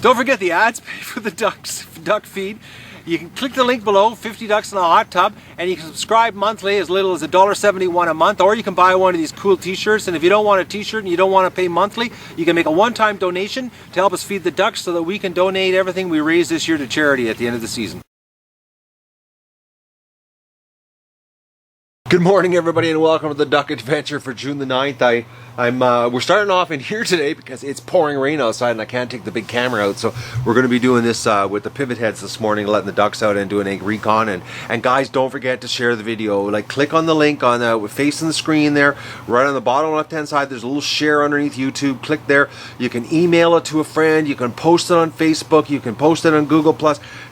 Don't forget the ads pay for the duck feed. You can click the link below, 50 ducks in a hot tub, and you can subscribe monthly as little as $1.71 a month, or you can buy one of these cool t-shirts. And if you don't want a t-shirt and you don't want to pay monthly, you can make a one-time donation to help us feed the ducks so that we can donate everything we raise this year to charity at the end of the season. Good morning, everybody, and welcome to the Duck Adventure for June the 9th. We're starting off in here today because it's pouring rain outside and I can't take the big camera out, so we're going to be doing this with the pivot heads this morning, letting the ducks out and doing egg recon. And guys, don't forget to share the video. Like, click on the link on facing the screen there, right on the bottom left hand side. There's a little share underneath YouTube. Click there. You can email it to a friend. You can post it on Facebook. You can post it on Google+.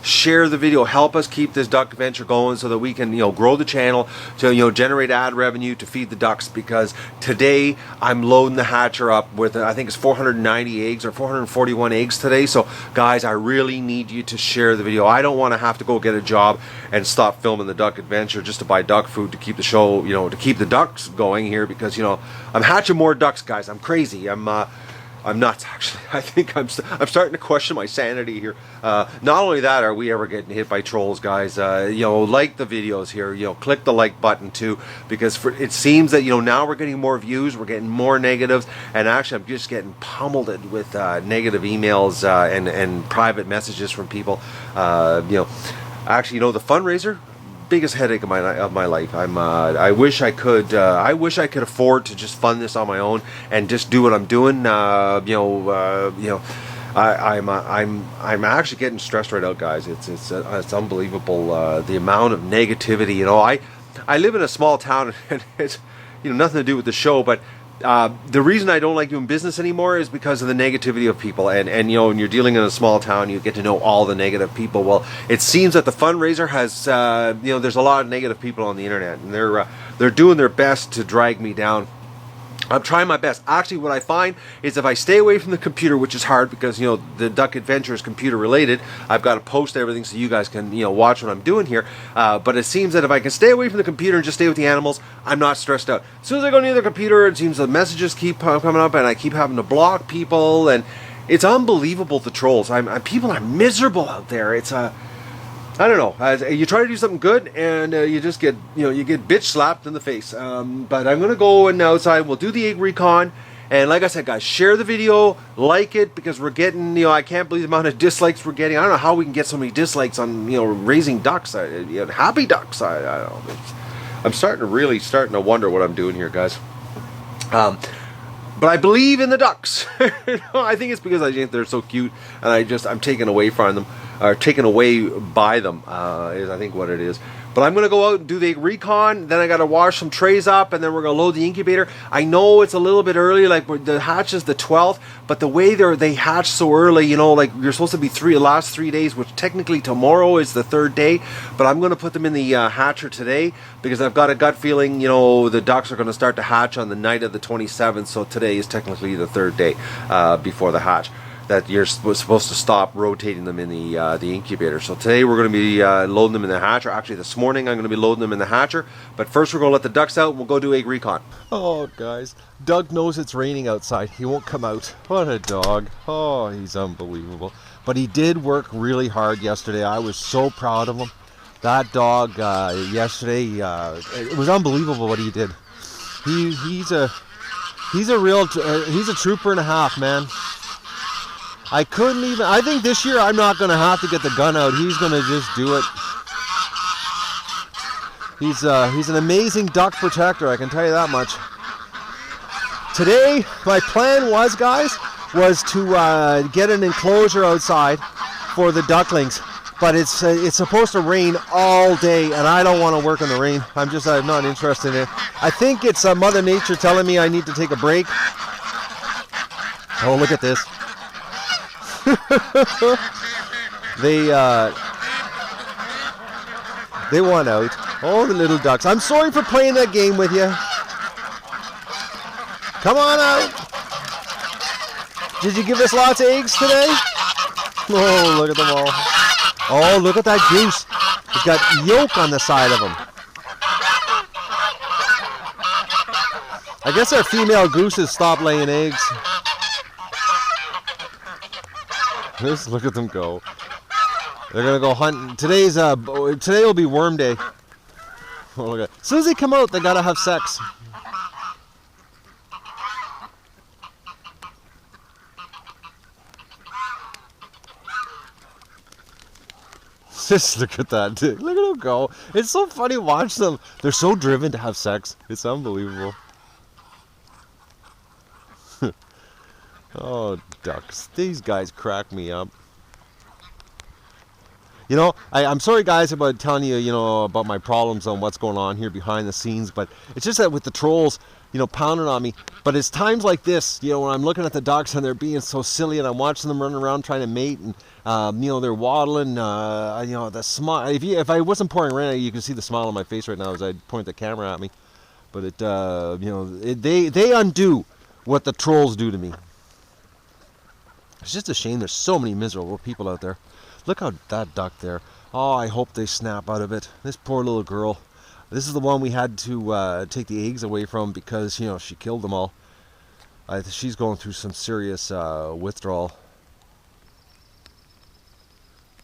Share the video. Help us keep this duck adventure going so that we can, grow the channel to, generate ad revenue to feed the ducks, because today I'm loading the hatcher up with, I think it's 490 eggs or 441 eggs today. So guys, I really need you to share the video. I don't want to have to go get a job and stop filming the duck adventure just to buy duck food to keep the show, to keep the ducks going here, because I'm hatching more ducks, guys. I'm crazy. I'm nuts, actually. I think I'm starting to question my sanity here. Not only that, are we ever getting hit by trolls, guys? Like the videos here. Click the like button too, because it seems that now we're getting more views, we're getting more negatives, and actually I'm just getting pummeled with negative emails and private messages from people. Actually, the fundraiser, biggest headache of my life. I wish I could afford to just fund this on my own and just do what I'm doing. I'm actually getting stressed right out, guys. It's unbelievable, the amount of negativity. I live in a small town, and it's nothing to do with the show, but the reason I don't like doing business anymore is because of the negativity of people, and when you're dealing in a small town, you get to know all the negative people. Well, it seems that the fundraiser has there's a lot of negative people on the internet, and they're doing their best to drag me down. I'm trying my best. Actually, what I find is if I stay away from the computer, which is hard because, the Duck Adventure is computer related, I've got to post everything so you guys can, watch what I'm doing here. But it seems that if I can stay away from the computer and just stay with the animals, I'm not stressed out. As soon as I go near the computer, it seems the messages keep coming up and I keep having to block people, and it's unbelievable, the trolls. People are miserable out there. It's I don't know. You try to do something good, and you just get, you get bitch slapped in the face. But I'm gonna go outside. We'll do the egg recon, and like I said, guys, share the video, like it, because we're getting, I can't believe the amount of dislikes we're getting. I don't know how we can get so many dislikes on, raising ducks, happy ducks. I don't know. I'm starting to wonder what I'm doing here, guys. But I believe in the ducks. I think it's because I think they're so cute, and I'm taken away from them, or taken away by them, is I think what it is. But I'm going to go out and do the recon, then I got to wash some trays up, and then we're going to load the incubator. I know it's a little bit early, like the hatch is the 12th, but the way they hatch so early, like you're supposed to be the last 3 days, which technically tomorrow is the 3rd day, but I'm going to put them in the hatcher today, because I've got a gut feeling, the ducks are going to start to hatch on the night of the 27th, so today is technically the 3rd day before the hatch, that you're supposed to stop rotating them in the incubator. So today we're going to be loading them in the hatcher. Actually, this morning I'm going to be loading them in the hatcher. But first we're going to let the ducks out and we'll go do egg recon. Oh, guys. Doug knows it's raining outside. He won't come out. What a dog. Oh, he's unbelievable. But he did work really hard yesterday. I was so proud of him. That dog yesterday, it was unbelievable what he did. He's a trooper and a half, man. I think this year I'm not going to have to get the gun out. He's going to just do it. He's an amazing duck protector, I can tell you that much. Today, my plan was to get an enclosure outside for the ducklings. But it's supposed to rain all day, and I don't want to work in the rain. I'm not interested in it. I think it's Mother Nature telling me I need to take a break. Oh, look at this. They want out. Oh, the little ducks. I'm sorry for playing that game with you. Come on out. Did you give us lots of eggs today? Oh, look at them all. Oh, look at that goose. He's got yolk on the side of him. I guess our female gooses stopped laying eggs. Just look at them go. They're gonna go hunting. Today will be worm day. Oh, look at, as soon as they come out, they gotta have sex. Just look at that. Look at them go. It's so funny to watch them. They're so driven to have sex. It's unbelievable. Oh, ducks. These guys crack me up. You know, I'm sorry, guys, about telling you, about my problems on what's going on here behind the scenes, but it's just that with the trolls, pounding on me. But it's times like this, when I'm looking at the ducks and they're being so silly and I'm watching them running around trying to mate and, they're waddling, the smile. If I wasn't pouring rain, you can see the smile on my face right now as I point the camera at me. But they undo what the trolls do to me. It's just a shame there's so many miserable people out there. Look how that duck there. Oh, I hope they snap out of it. This poor little girl. This is the one we had to take the eggs away from because, she killed them all. She's going through some serious withdrawal.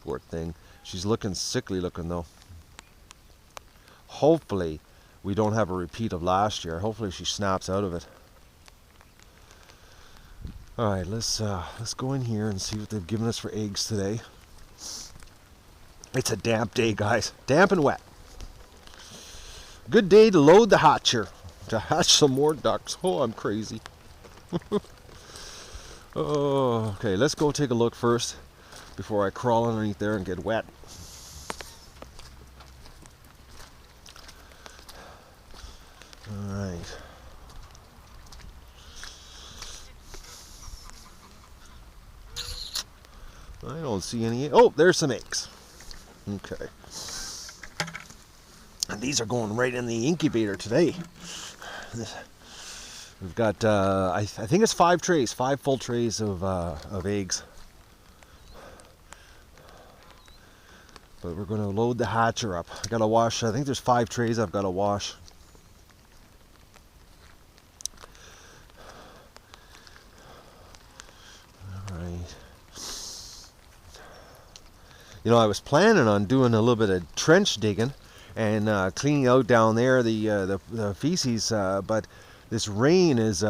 Poor thing. She's looking sickly looking though. Hopefully we don't have a repeat of last year. Hopefully she snaps out of it. Alright, let's go in here and see what they've given us for eggs today. It's a damp day, guys. Damp and wet. Good day to load the hatcher. To hatch some more ducks. Oh, I'm crazy. Oh, okay, let's go take a look first before I crawl underneath there and get wet. Alright. I don't see any. Oh, there's some eggs. Okay. And these are going right in the incubator today. We've got, I think it's 5 trays, 5 full trays of eggs. But we're going to load the hatcher up. I got to wash, I think there's 5 trays I've got to wash. I was planning on doing a little bit of trench digging and cleaning out down there the feces, but this rain is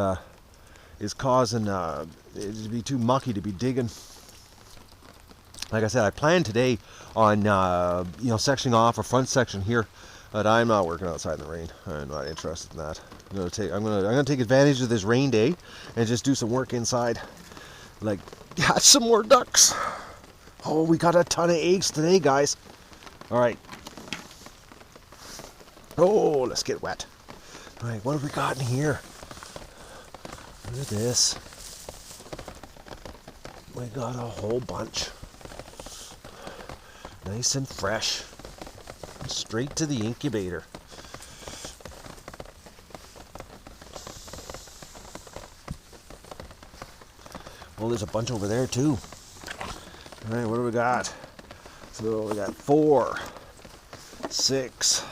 causing it to be too mucky to be digging. Like I said, I planned today on sectioning off a front section here, but I'm not working outside in the rain. I'm not interested in that. I'm gonna take advantage of this rain day and just do some work inside, like hatch some more ducks. Oh, we got a ton of eggs today, guys. All right. Oh, let's get wet. All right, what have we got in here? Look at this. We got a whole bunch. Nice and fresh. Straight to the incubator. Well, there's a bunch over there, too. All right, what do we got? So we got 4, 6,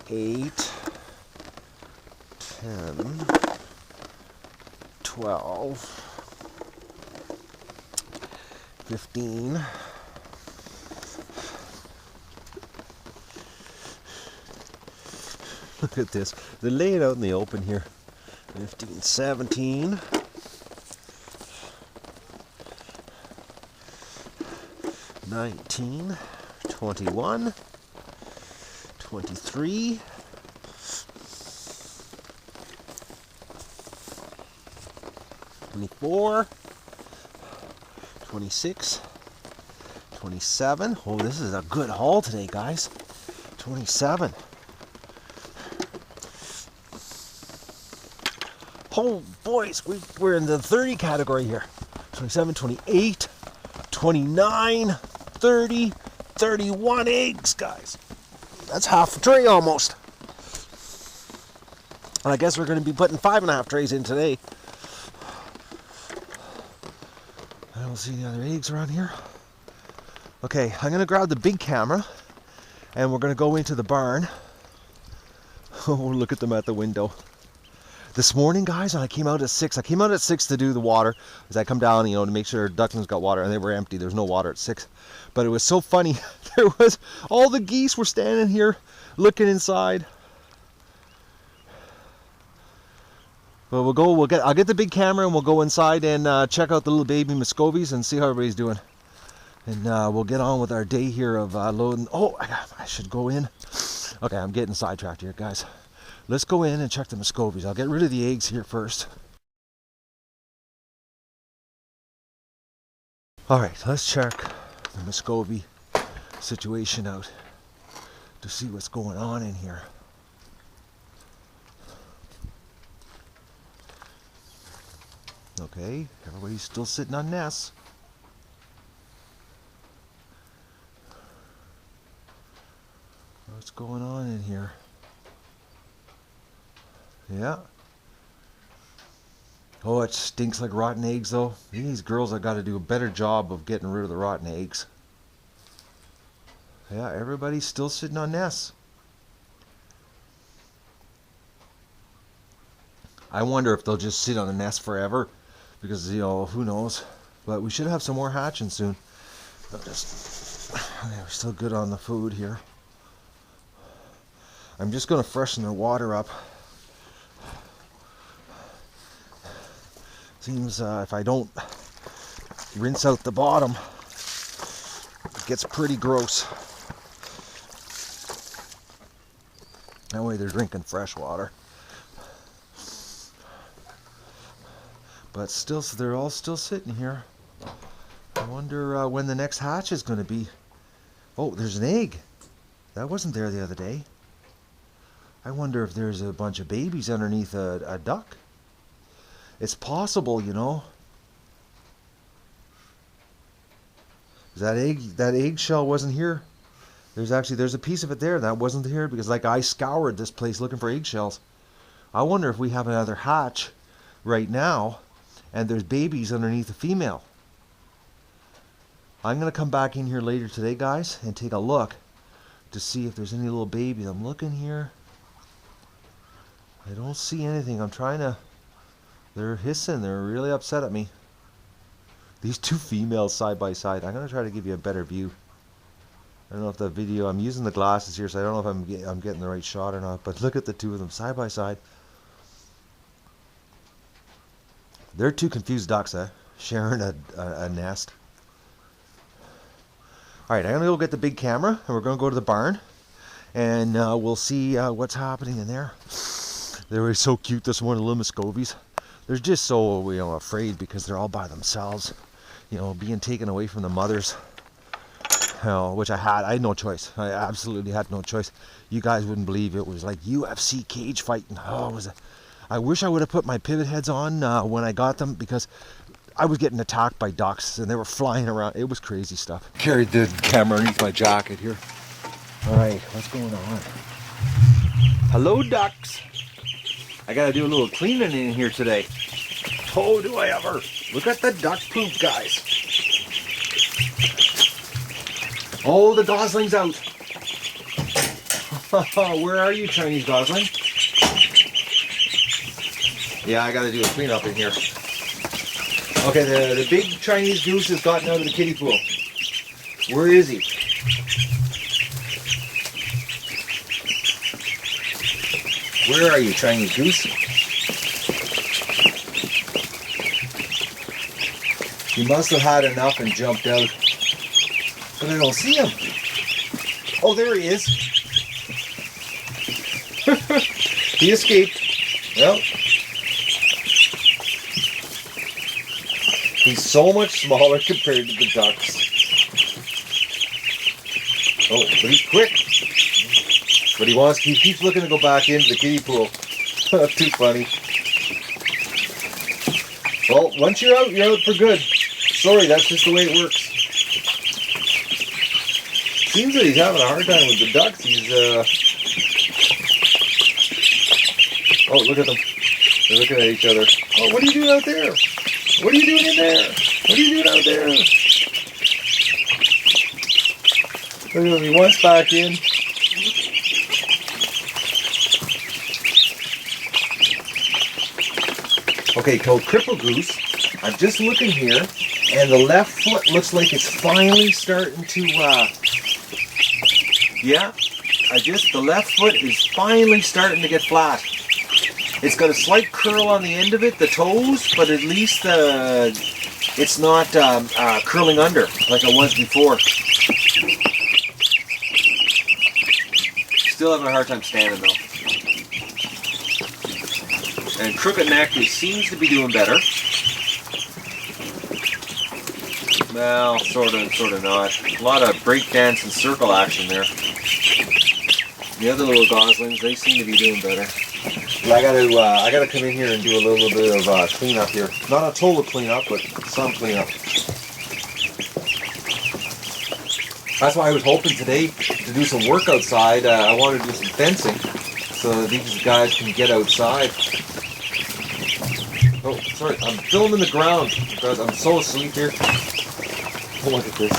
8, 10, 12, 15, 15. Look at this. They're laying out in the open here. 15, 17. 19, 21, 23, 24, 26, 27. Oh, this is a good haul today, guys. 27. Oh, boys, we're in the 30 category here. 27, 28, 29, 30, 31 eggs, guys. That's half a tray almost. And I guess we're going to be putting 5.5 trays in today. I don't see any other eggs around here. Okay, I'm going to grab the big camera and we're going to go into the barn. Oh, look at them at the window. This morning, guys, I came out at 6. I came out at 6 to do the water. As I come down, you know, to make sure ducklings got water, and they were empty. There was no water at 6. But it was so funny. There was all the geese were standing here looking inside. But I'll get the big camera and we'll go inside and check out the little baby Muscovies and see how everybody's doing. And we'll get on with our day here of loading. Oh, I should go in. Okay, I'm getting sidetracked here, guys. Let's go in and check the Muscovies. I'll get rid of the eggs here first. All right, let's check the Muscovy situation out to see what's going on in here. Okay, everybody's still sitting on nests. What's going on in here? Yeah. Oh, it stinks like rotten eggs though. These girls have got to do a better job of getting rid of the rotten eggs. Yeah, everybody's still sitting on nests. I wonder if they'll just sit on the nest forever. Because, you know, who knows. But we should have some more hatching soon. Okay, we're still good on the food here. I'm just going to freshen the water up. Seems if I don't rinse out the bottom, it gets pretty gross. That way they're drinking fresh water. But still, so they're all still sitting here. I wonder when the next hatch is going to be. Oh, there's an egg. That wasn't there the other day. I wonder if there's a bunch of babies underneath a duck. It's possible, you know. That eggshell wasn't here. There's a piece of it there that wasn't here because like I scoured this place looking for eggshells. I wonder if we have another hatch right now and there's babies underneath the female. I'm going to come back in here later today, guys, and take a look to see if there's any little babies. I'm looking here. I don't see anything. I'm trying to... They're hissing. They're really upset at me. These two females side by side. I'm going to try to give you a better view. I don't know if the video... I'm using the glasses here, so I don't know if I'm getting the right shot or not. But look at the two of them side by side. They're two confused ducks, sharing a nest. Alright, I'm going to go get the big camera, and we're going to go to the barn, and we'll see what's happening in there. They were so cute this morning, the little Muscovies. They're just so, you know, afraid because they're all by themselves, you know, being taken away from the mothers. You know, which I had no choice. I absolutely had no choice. You guys wouldn't believe it was like UFC cage fighting. Oh, it was I wish I would have put my pivot heads on when I got them because I was getting attacked by ducks and they were flying around. It was crazy stuff. Carried the camera underneath my jacket here. All right, what's going on? Hello, ducks. I got to do a little cleaning in here today. Oh, do I ever. Look at the duck poop, guys. Oh, the gosling's out. Where are you, Chinese gosling? Yeah, I gotta do a cleanup in here. Okay, the big Chinese goose has gotten out of the kiddie pool. Where is he? Where are you, Chinese goose? He must have had enough and jumped out. But I don't see him. Oh, there he is. He escaped. Well, he's so much smaller compared to the ducks. Oh, but he's quick. But he keeps looking to go back into the kiddie pool. Too funny. Well, once you're out for good. Sorry, that's just the way it works. Seems that he's having a hard time with the ducks. He's, oh, look at them. They're looking at each other. Oh, what are you doing out there? What are you doing in there? What are you doing out there? Look at him. He wants back in. Okay, called Cripple Goose. I'm just looking here, and the left foot looks like it's finally starting to, yeah, the left foot is finally starting to get flat. It's got a slight curl on the end of it, the toes, but at least it's not curling under like it was before. Still having a hard time standing though. And crooked neck, he seems to be doing better. Well, sort of not. A lot of breakdance and circle action there. The other little goslings, they seem to be doing better. But I gotta come in here and do a little bit of cleanup here. Not a total cleanup, but some cleanup. That's why I was hoping today to do some work outside. I wanted to do some fencing so that these guys can get outside. Oh, sorry, I'm filming the ground because I'm so asleep here. Oh, look at this.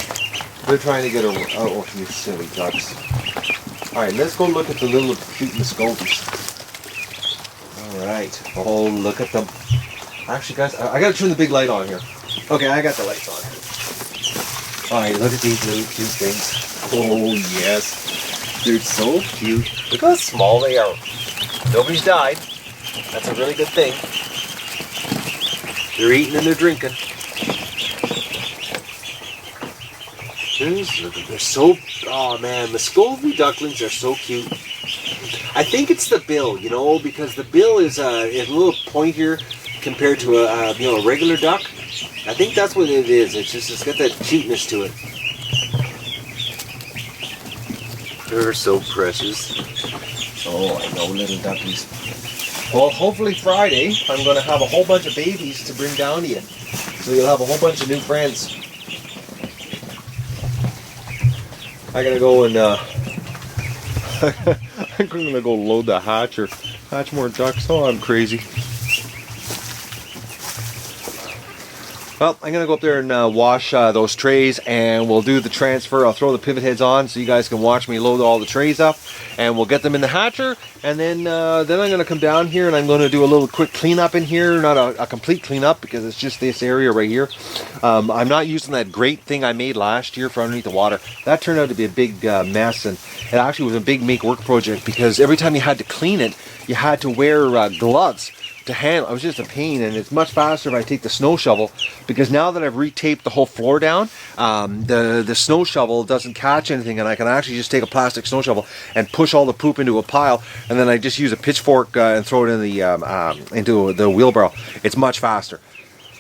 They're trying to get over. Oh, you silly ducks. Alright, let's go look at the little cute muscovies. Alright. Oh, look at them. Actually, guys, I gotta turn the big light on here. Okay, I got the lights on. Alright, look at these little cute things. Oh, yes. They're so cute. Look how small they are. Nobody's died. That's a really good thing. They're eating and they're drinking. They're so, oh man, Muscovy ducklings are so cute. I think it's the bill, you know, because the bill is a little pointier compared to a regular duck. I think that's what it is. It's got that cuteness to it. They're so precious. Oh, I know, little duckies. Well, hopefully Friday, I'm going to have a whole bunch of babies to bring down to you. So you'll have a whole bunch of new friends. I gotta go and, I'm gonna go load the hatch or hatch more ducks. Oh, I'm crazy. Well, I'm gonna go up there and wash those trays, and we'll do the transfer. I'll throw the pivot heads on so you guys can watch me load all the trays up, and we'll get them in the hatcher. And then I'm gonna come down here and I'm gonna do a little quick cleanup in here. Not a complete cleanup because it's just this area right here. I'm not using that grate thing I made last year for underneath the water. That turned out to be a big mess, and it actually was a big make work project because every time you had to clean it, you had to wear gloves to handle. It was just a pain, and it's much faster if I take the snow shovel, because now that I've retaped the whole floor down, the snow shovel doesn't catch anything, and I can actually just take a plastic snow shovel and push all the poop into a pile, and then I just use a pitchfork and throw it in into the wheelbarrow. It's much faster,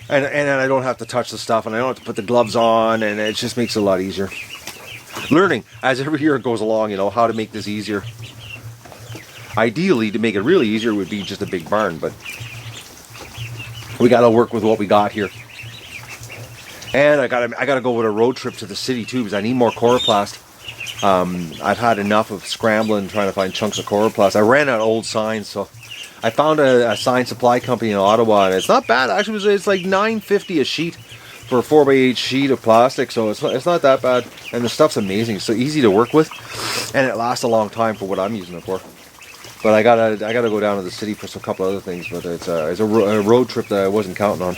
and I don't have to touch the stuff, and I don't have to put the gloves on, and it just makes it a lot easier. Learning as every year goes along, you know, how to make this easier. Ideally, to make it really easier would be just a big barn, but we got to work with what we got here. And I gotta go with a road trip to the city too, because I need more coroplast. I've had enough of scrambling trying to find chunks of coroplast. I ran out of old signs, so I found a sign supply company in Ottawa, and it's not bad. Actually, it's like $9.50 a sheet for a 4x8 sheet of plastic, so it's not that bad. And the stuff's amazing. It's so easy to work with, and it lasts a long time for what I'm using it for. But I gotta go down to the city for a couple other things. But it's a road trip that I wasn't counting on.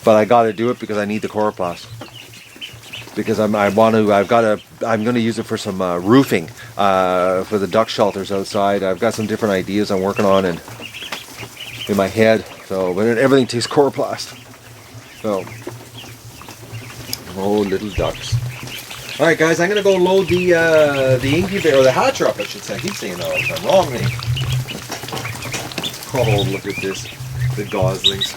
But I gotta do it because I need the coroplast. Because I'm gonna use it for some roofing for the duck shelters outside. I've got some different ideas I'm working on and in my head. So, but everything takes coroplast. So, oh, little ducks. All right, guys, I'm gonna go load the incubator, or the hatcher up, I should say. I keep saying that all the time. Wrong name. Oh, look at this, the goslings.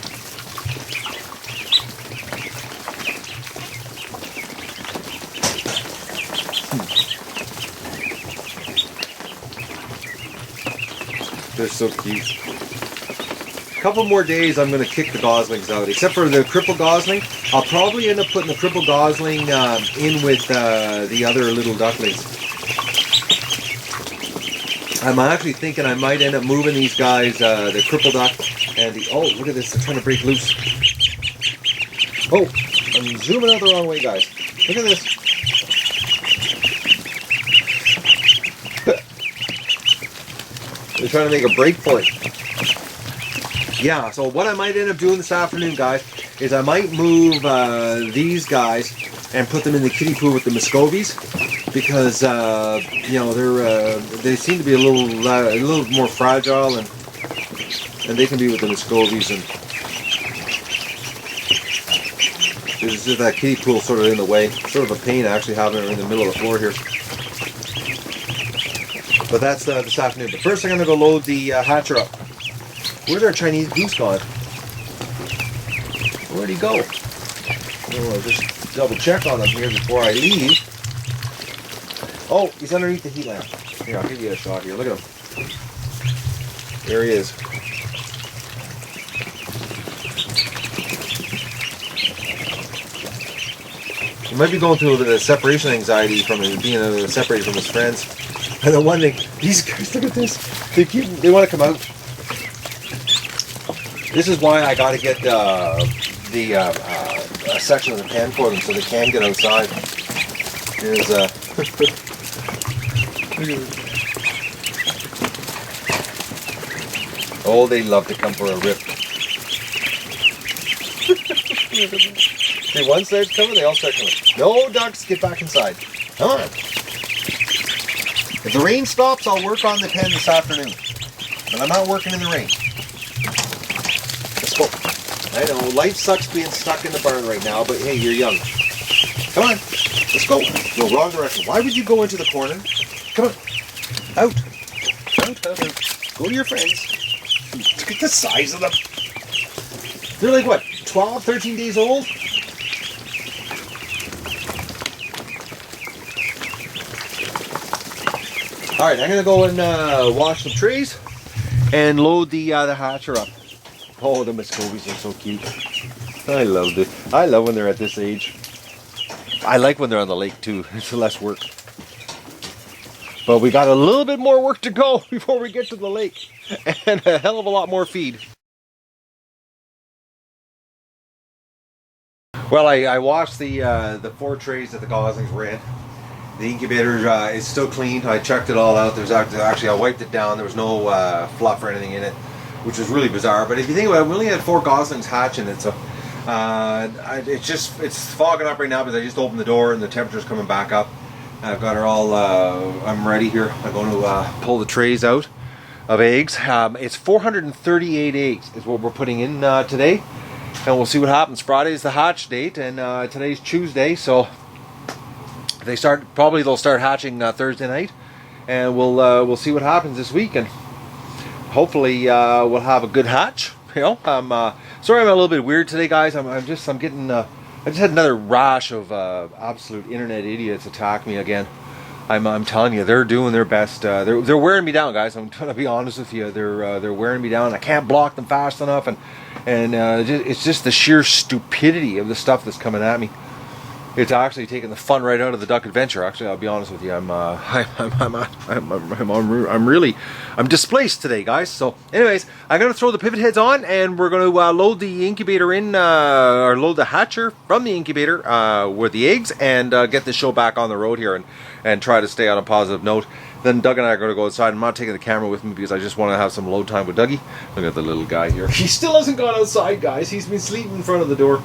They're so cute. A couple more days, I'm going to kick the goslings out. Except for the cripple gosling, I'll probably end up putting the cripple gosling in with the other little ducklings. I'm actually thinking I might end up moving these guys, the cripple duck and the... Oh, look at this, they're trying to break loose. Oh, I'm zooming out the wrong way, guys. Look at this. They're trying to make a break for it. yeah, so what I might end up doing this afternoon, guys, is I might move these guys and put them in the kiddie pool with the Muscovies, because you know, they seem to be a little more fragile, and they can be with the Muscovies. And there's just that kiddie pool sort of in the way. Sort of a pain actually having it in the middle of the floor here. But that's this afternoon. But first I'm going to go load the hatcher up. Where's our Chinese goose gone? Where'd he go? I'll just double check on him here before I leave. Oh, he's underneath the heat lamp. Here, I'll give you a shot here. Look at him. There he is. He might be going through a bit of separation anxiety from being separated from his friends. And the one thing, these guys, look at this. They want to come out. This is why I got to get a section of the pen for them so they can get outside. Here's oh, they love to come for a rip. See, one starts coming, they all start coming. No, ducks, get back inside. Come on. If the rain stops, I'll work on the pen this afternoon. But I'm not working in the rain. Let's go. I know, life sucks being stuck in the barn right now, but hey, you're young. Come on, let's go. No, wrong direction. Why would you go into the corner? Come on. Out. Out, out, out. Go to your friends. Look at the size of them. They're like, what, 12, 13 days old? Alright, I'm going to go and wash some trees and load the hatcher up. Oh, the Muscovies are so cute. I love it. I love when they're at this age. I like when they're on the lake too. It's less work. But we got a little bit more work to go before we get to the lake. And a hell of a lot more feed. Well, I washed the 4 trays that the Goslings were in. The incubator is still clean. I checked it all out. There's actually, I wiped it down. There was no fluff or anything in it, which was really bizarre. But if you think about it, we only had 4 Goslings hatch in it, so it's fogging up right now because I just opened the door and the temperature's coming back up. I've got her all. I'm ready here. I'm going to pull the trays out of eggs. It's 438 eggs is what we're putting in today, and we'll see what happens. Friday is the hatch date, and today's Tuesday, so. They'll start hatching Thursday night, and we'll see what happens this week, and hopefully we'll have a good hatch. You know, sorry I'm a little bit weird today, guys. I just had another rash of absolute internet idiots attack me again. I'm telling you, they're doing their best. They're wearing me down, guys. I'm gonna be honest with you. They're wearing me down. I can't block them fast enough, and it's just the sheer stupidity of the stuff that's coming at me. It's actually taking the fun right out of the duck adventure. Actually, I'll be honest with you. I'm displaced today, guys. So, anyways, I'm gonna throw the pivot heads on, and we're gonna load the incubator in, or load the hatcher from the incubator with the eggs, and get the show back on the road here, and try to stay on a positive note. Then Doug and I are going to go outside. I'm not taking the camera with me because I just want to have some load time with Dougie. Look at the little guy here. He still hasn't gone outside, guys. He's been sleeping in front of the door.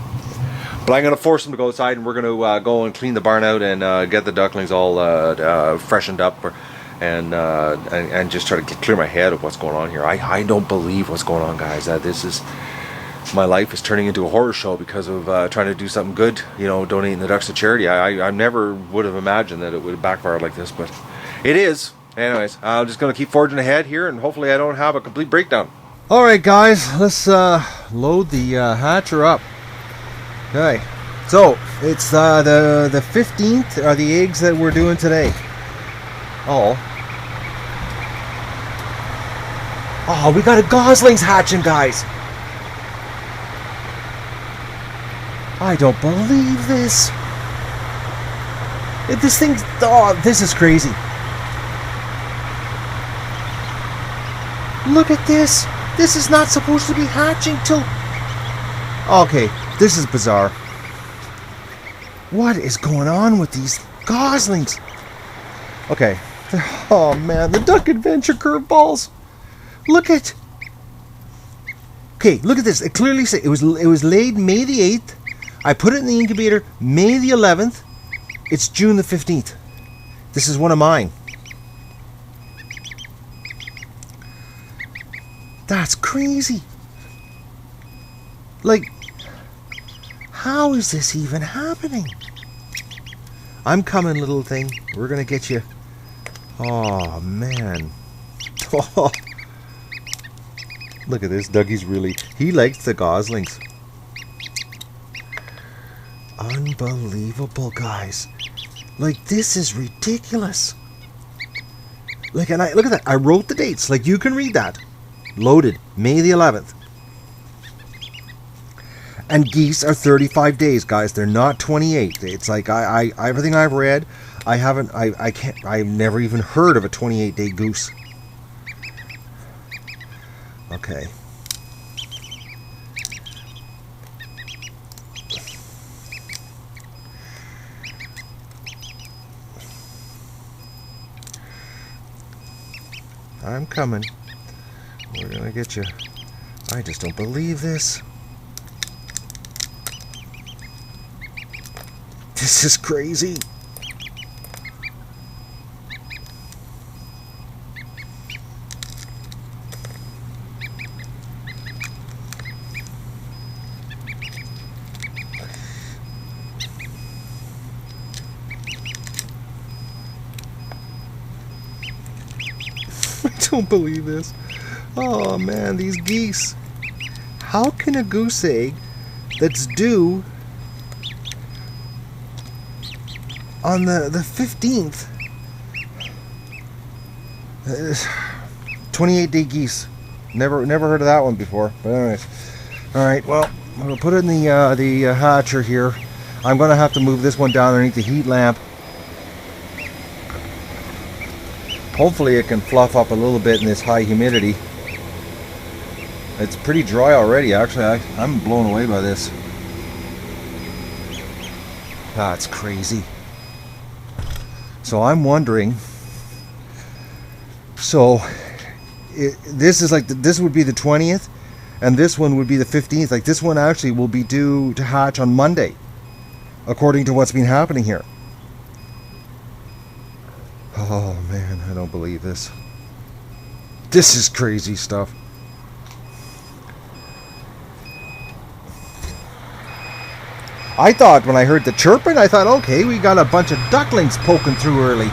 But I'm going to force him to go outside, and we're going to go and clean the barn out and get the ducklings all freshened up, and just try to clear my head of what's going on here. I don't believe what's going on, guys. My life is turning into a horror show because of trying to do something good, you know, donating the ducks to charity. I never would have imagined that it would backfire like this, but it is. Anyways, I'm just going to keep forging ahead here, and hopefully I don't have a complete breakdown. All right, guys, let's load the hatcher up. Okay, so it's the 15th are the eggs that we're doing today. Oh, we got a Goslings hatching, guys. I don't believe this. This is crazy. Look at this. This is not supposed to be hatching till... Okay, this is bizarre. What is going on with these Goslings? Okay. Oh man, the duck adventure curveballs. Look at... Okay, look at this. It clearly says it was laid May the 8th. I put it in the incubator May the 11th. It's June the 15th. This is one of mine. That's crazy. Like, how is this even happening? I'm coming, little thing. We're gonna get you. Oh, man. Look at this. Dougie's really... He likes the Goslings. Unbelievable, guys. Like, this is ridiculous. Like, and look at that. I wrote the dates. Like, you can read that. Loaded. May the 11th. And geese are 35 days, guys. They're not 28. It's like, everything I've read, I've never even heard of a 28-day goose. Okay. I'm coming. We're gonna get you. I just don't believe this. This is crazy. I don't believe this. Oh man, these geese. How can a goose egg that's due on the 15th, 28-day geese. Never heard of that one before. But anyways, all right. Well, I'm gonna put it in the hatcher here. I'm gonna have to move this one down underneath the heat lamp. Hopefully, it can fluff up a little bit in this high humidity. It's pretty dry already. Actually, I'm blown away by this. That's crazy. So I'm wondering. So this is like this would be the 20th, and this one would be the 15th. Like this one actually will be due to hatch on Monday, according to what's been happening here. Oh man, I don't believe this. This is crazy stuff. I thought when I heard the chirping, I thought, okay, we got a bunch of ducklings poking through early.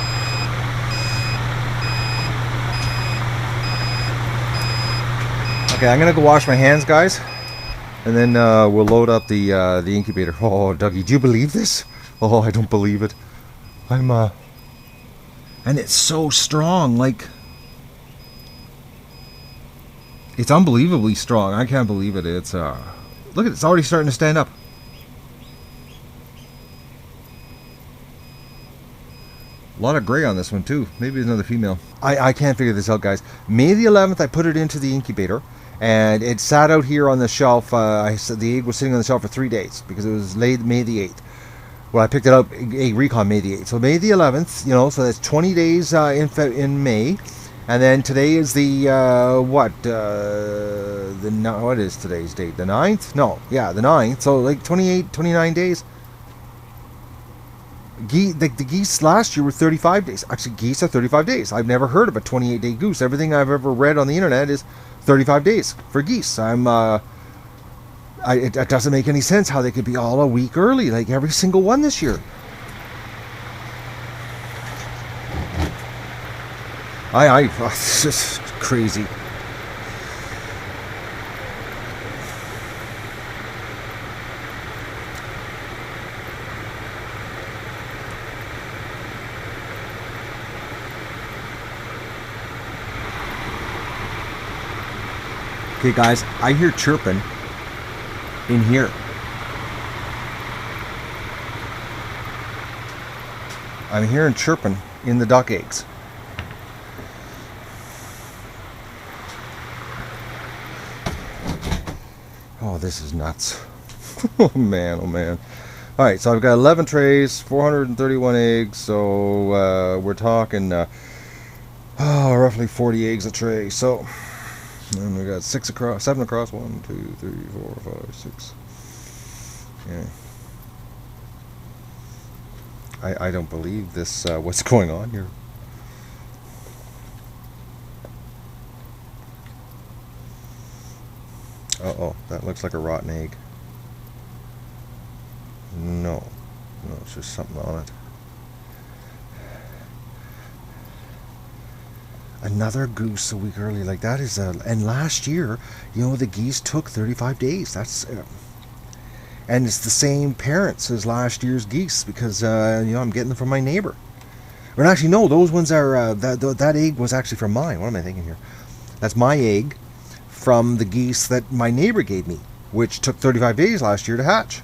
Okay, I'm gonna go wash my hands, guys, and then we'll load up the incubator. Oh, Dougie, do you believe this? Oh, I don't believe it. And it's so strong, like it's unbelievably strong. I can't believe it. It's look at it, it's already starting to stand up. A lot of gray on this one too. Maybe another female. I can't figure this out, guys. May the 11th, I put it into the incubator, and it sat out here on the shelf. I said the egg was sitting on the shelf for 3 days because it was laid May the 8th. Well, I picked it up, egg recon May the 8th. So May the 11th, you know, so that's 20 days in May. And then today is the, what is today's date? The 9th? No, yeah, the 9th. So like 28, 29 days. The geese last year were 35 days. Actually, geese are 35 days. I've never heard of a 28-day goose. Everything I've ever read on the internet is 35 days for geese. It doesn't make any sense how they could be all a week early, like every single one this year. It's just crazy. Okay, guys, I hear chirping in here. I'm hearing chirping in the duck eggs. Oh, this is nuts. Oh man, oh man. All right, so I've got 11 trays, 431 eggs, so we're talking roughly 40 eggs a tray. So And we got 7 across. 1, 2, 3, 4, 5, 6. Yeah. I don't believe this. What's going on here? Uh-oh, that looks like a rotten egg. No, it's just something on it. Another goose a week early, like that is and last year, the geese took 35 days. That's and it's the same parents as last year's geese because I'm getting them from my neighbor. Or actually, no, those ones are that egg was actually from mine. What am I thinking here? That's my egg from the geese that my neighbor gave me, which took 35 days last year to hatch.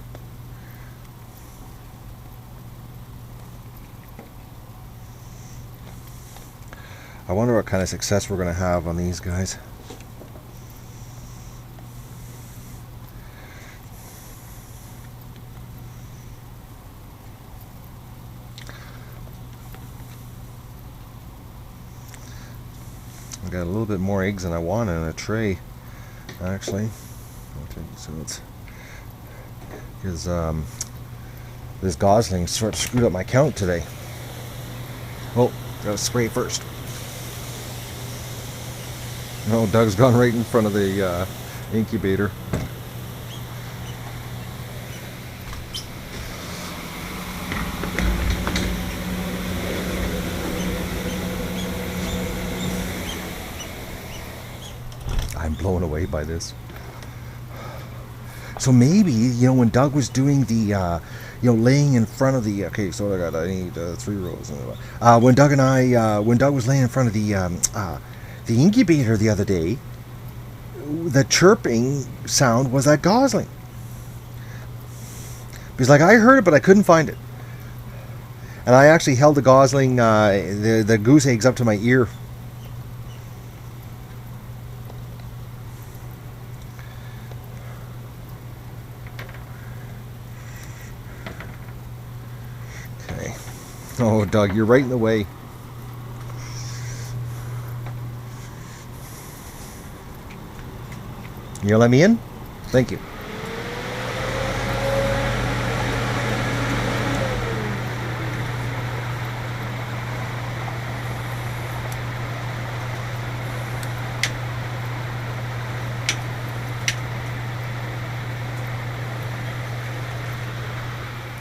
I wonder what kind of success we're going to have on these guys. I got a little bit more eggs than I want in a tray, actually. Okay, so it's because this Gosling sort of screwed up my count today. Oh, gotta spray first. No, Doug's gone right in front of the incubator. I'm blown away by this. So maybe, when Doug was doing the, laying in front of the, okay, so I need 3 rows. When Doug was laying in front of the incubator the other day, the chirping sound was that Gosling. Because I heard it, but I couldn't find it. And I actually held the Gosling, the goose eggs up to my ear. Okay. Oh, Doug, you're right in the way. You'll let me in? Thank you.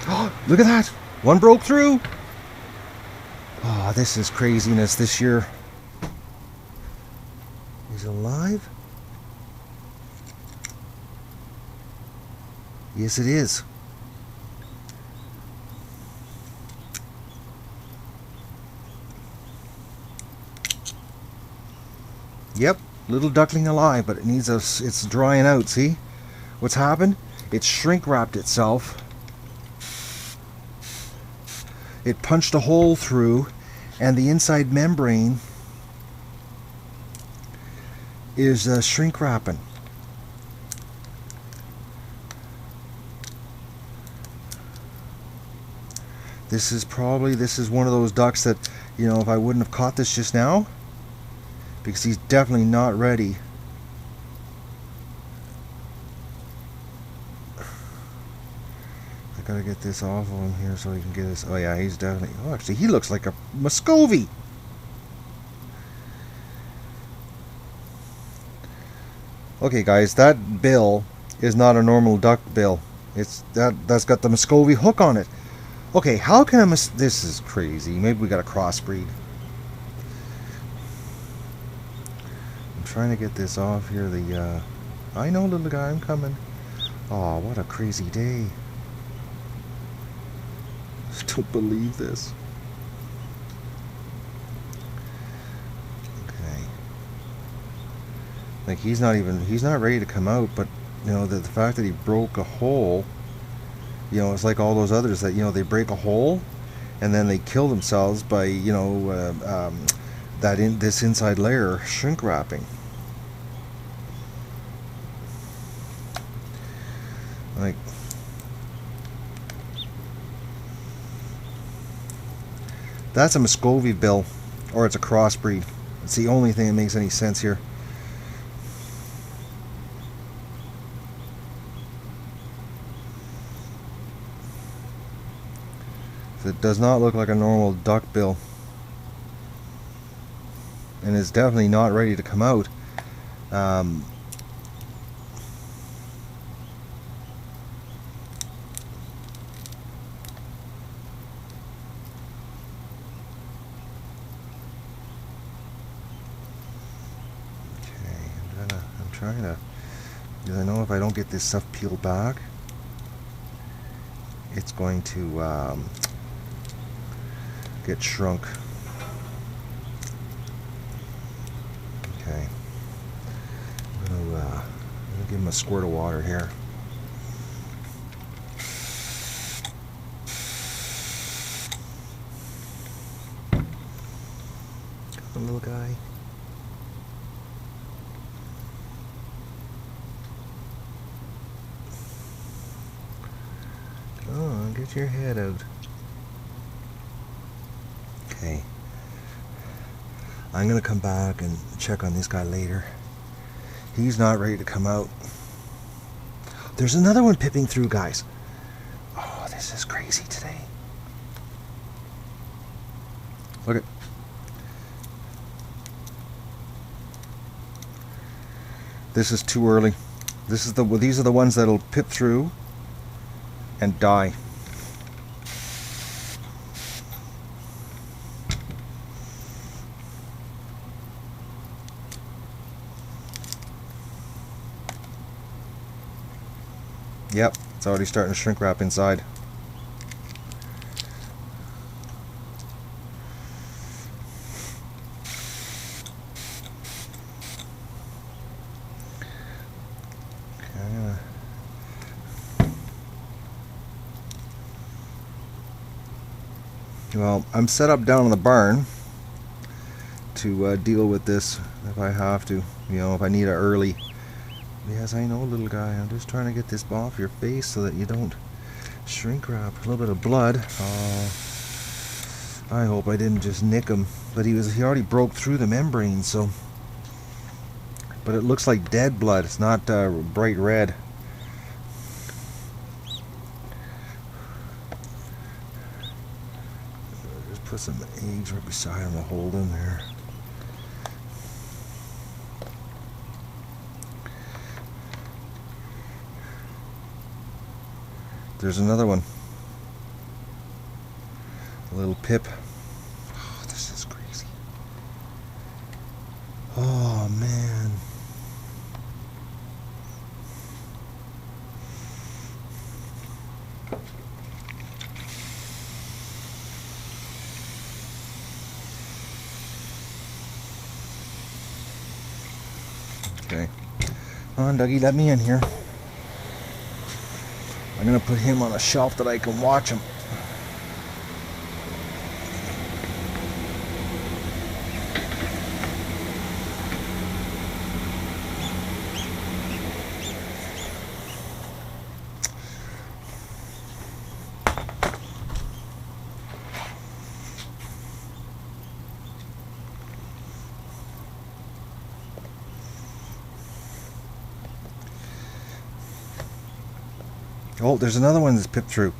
Oh, look at that! One broke through! Oh, this is craziness this year. He's alive? Yes, it is. Yep, little duckling alive, but it needs it's drying out, see? What's happened? It shrink wrapped itself. It punched a hole through, and the inside membrane is shrink wrapping. This is one of those ducks that, if I wouldn't have caught this just now, because he's definitely not ready. I gotta get this off of him here so he can get his. Oh yeah, he's definitely. Oh, actually, he looks like a Muscovy. Okay, guys, that bill is not a normal duck bill. That's got the Muscovy hook on it. Okay, how can this is crazy. Maybe we got a crossbreed. I'm trying to get this off here. I know, little guy, I'm coming. Oh, what a crazy day. I don't believe this. Okay. Like he's not ready to come out, but the fact that he broke a hole. It's like all those others that, they break a hole and then they kill themselves by, this inside layer shrink wrapping. Like, that's a Muscovy bill, or it's a crossbreed. It's the only thing that makes any sense here. It does not look like a normal duckbill. And it's definitely not ready to come out. I'm trying to, because I know if I don't get this stuff peeled back, it's going to get shrunk. Okay, I'm gonna give him a squirt of water here. Come on, little guy. Oh, get your head out. Okay. I'm going to come back and check on this guy later. He's not ready to come out. There's another one pipping through, guys. Oh, this is crazy today. Look at. This is too early. These are the ones that'll pip through and die. Yep, it's already starting to shrink wrap inside. Well, I'm set up down in the barn to deal with this if I have to, if I need it early. Yes, I know, little guy, I'm just trying to get this off your face so that you don't shrink wrap. A little bit of blood. I hope I didn't just nick him, but he already broke through the membrane, so. But it looks like dead blood. It's not bright red. Put some eggs right beside him to hold him there. There's another one. A little pip. Oh, this is crazy. Oh, man. Okay. Come on, Dougie, let me in here. I'm going to put him on a shelf that I can watch him. Oh, there's another one that's pipped through.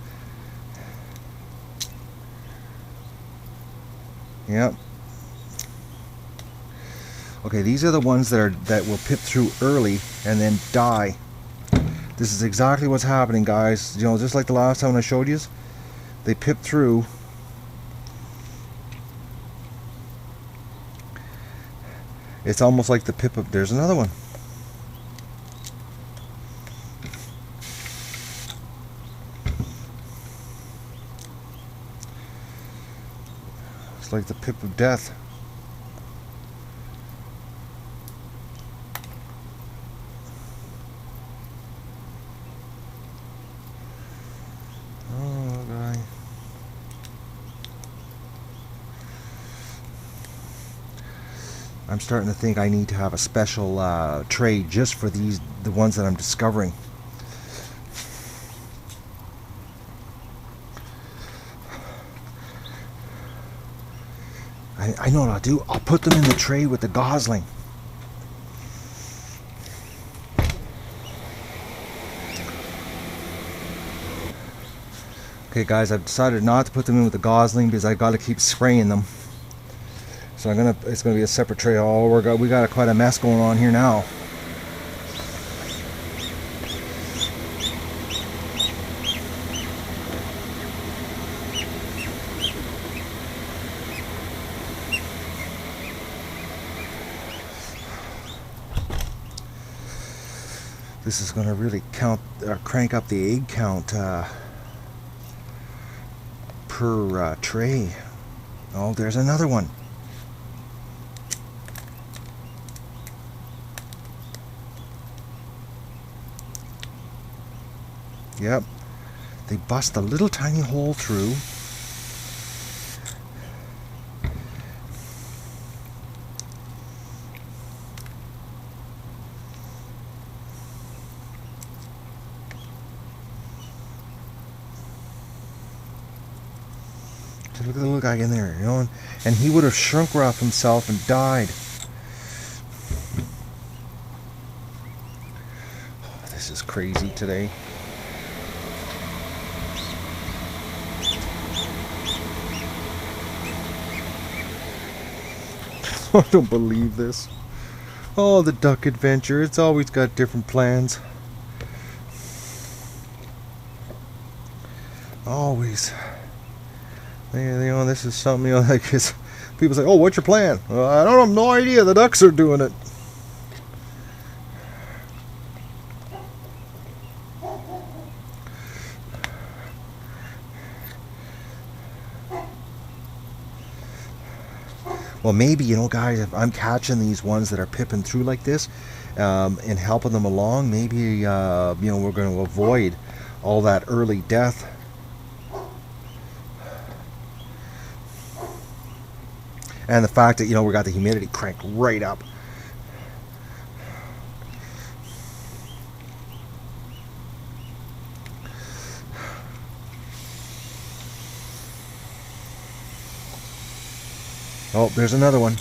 Yep. Okay, these are the ones that will pip through early and then die. This is exactly what's happening, guys. Just like the last time I showed you, they pip through. It's almost like the pip of. There's another one. Like the Pip of Death. Oh, guy. I'm starting to think I need to have a special tray just for the ones that I'm discovering. I know what I'll do. I'll put them in the tray with the Gosling. Okay guys, I've decided not to put them in with the Gosling because I got to keep spraying them. So it's gonna be a separate tray. Oh, we got quite a mess going on here now. This is gonna really crank up the egg count per tray. Oh, there's another one. Yep, they bust a little tiny hole through. Look at the little guy in there, you know, and he would have shrunk wrapped himself and died. Oh, this is crazy today. I don't believe this. Oh, the duck adventure. It's always got different plans. Always. You know, this is something, you know, like people say, oh, what's your plan? Well, I don't have no idea. The ducks are doing it. Well, maybe, you know, guys, if I'm catching these ones that are pipping through like this and helping them along, maybe, you know, we're going to avoid all that early death. And the fact that, you know, we got the humidity cranked right up. Oh, there's another one.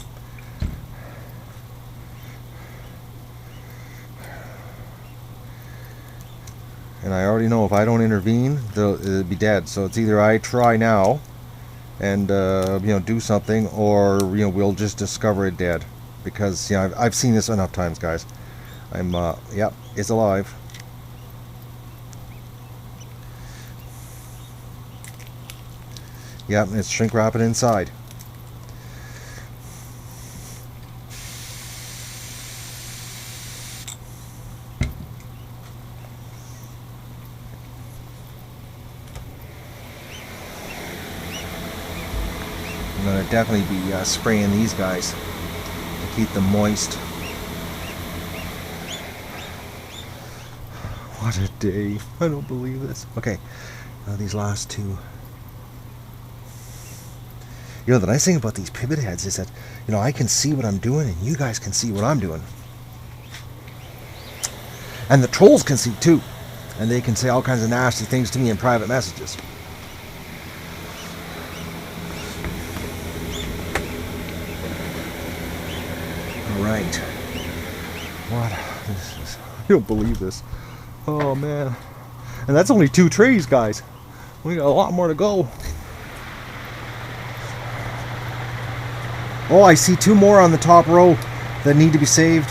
And I already know if I don't intervene, it'll be dead. So it's either I try now and you know, do something, or, you know, we'll just discover it dead, because, you know, I've seen this enough times, guys. Yep, it's alive. Yep, and it's shrink wrapping inside. I'm going to definitely be spraying these guys to keep them moist. What a day. I don't believe this. Okay, now these last two. You know, the nice thing about these pivot heads is that, you know, I can see what I'm doing and you guys can see what I'm doing. And the trolls can see too. And they can say all kinds of nasty things to me in private messages. Right. What? I don't believe this. Oh man. And that's only 2 trays, guys. We got a lot more to go. Oh, I see 2 more on the top row that need to be saved.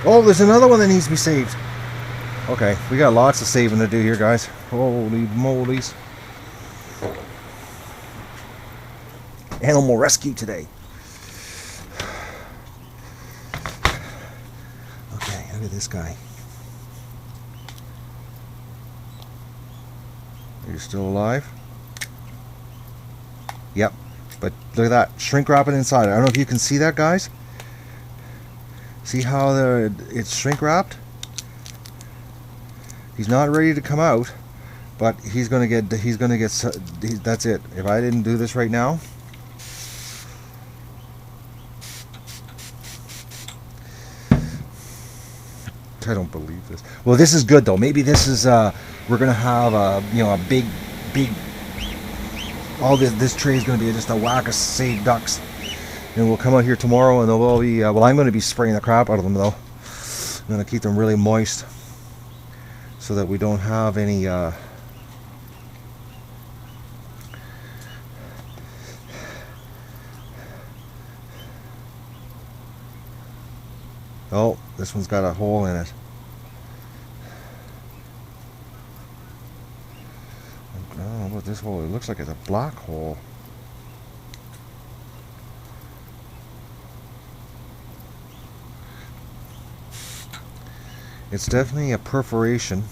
Oh, there's another one that needs to be saved. Okay, we got lots of saving to do here, guys. Holy molies. Animal rescue today. Okay, look at this guy. Are you still alive? Yep. But look at that. Shrink wrapping inside. I don't know if you can see that, guys. See how it's shrink wrapped? He's not ready to come out, but he's gonna get. That's it. If I didn't do this right now, I don't believe this. Well, this is good though. Maybe this is. We're gonna have a big. All this tray is gonna be just a whack of saved ducks. And we'll come out here tomorrow, and they'll all be. Well, I'm going to be spraying the crap out of them though. I'm going to keep them really moist, so that we don't have any. Oh, this one's got a hole in it. I don't know about this hole. It looks like it's a black hole. It's definitely a perforation.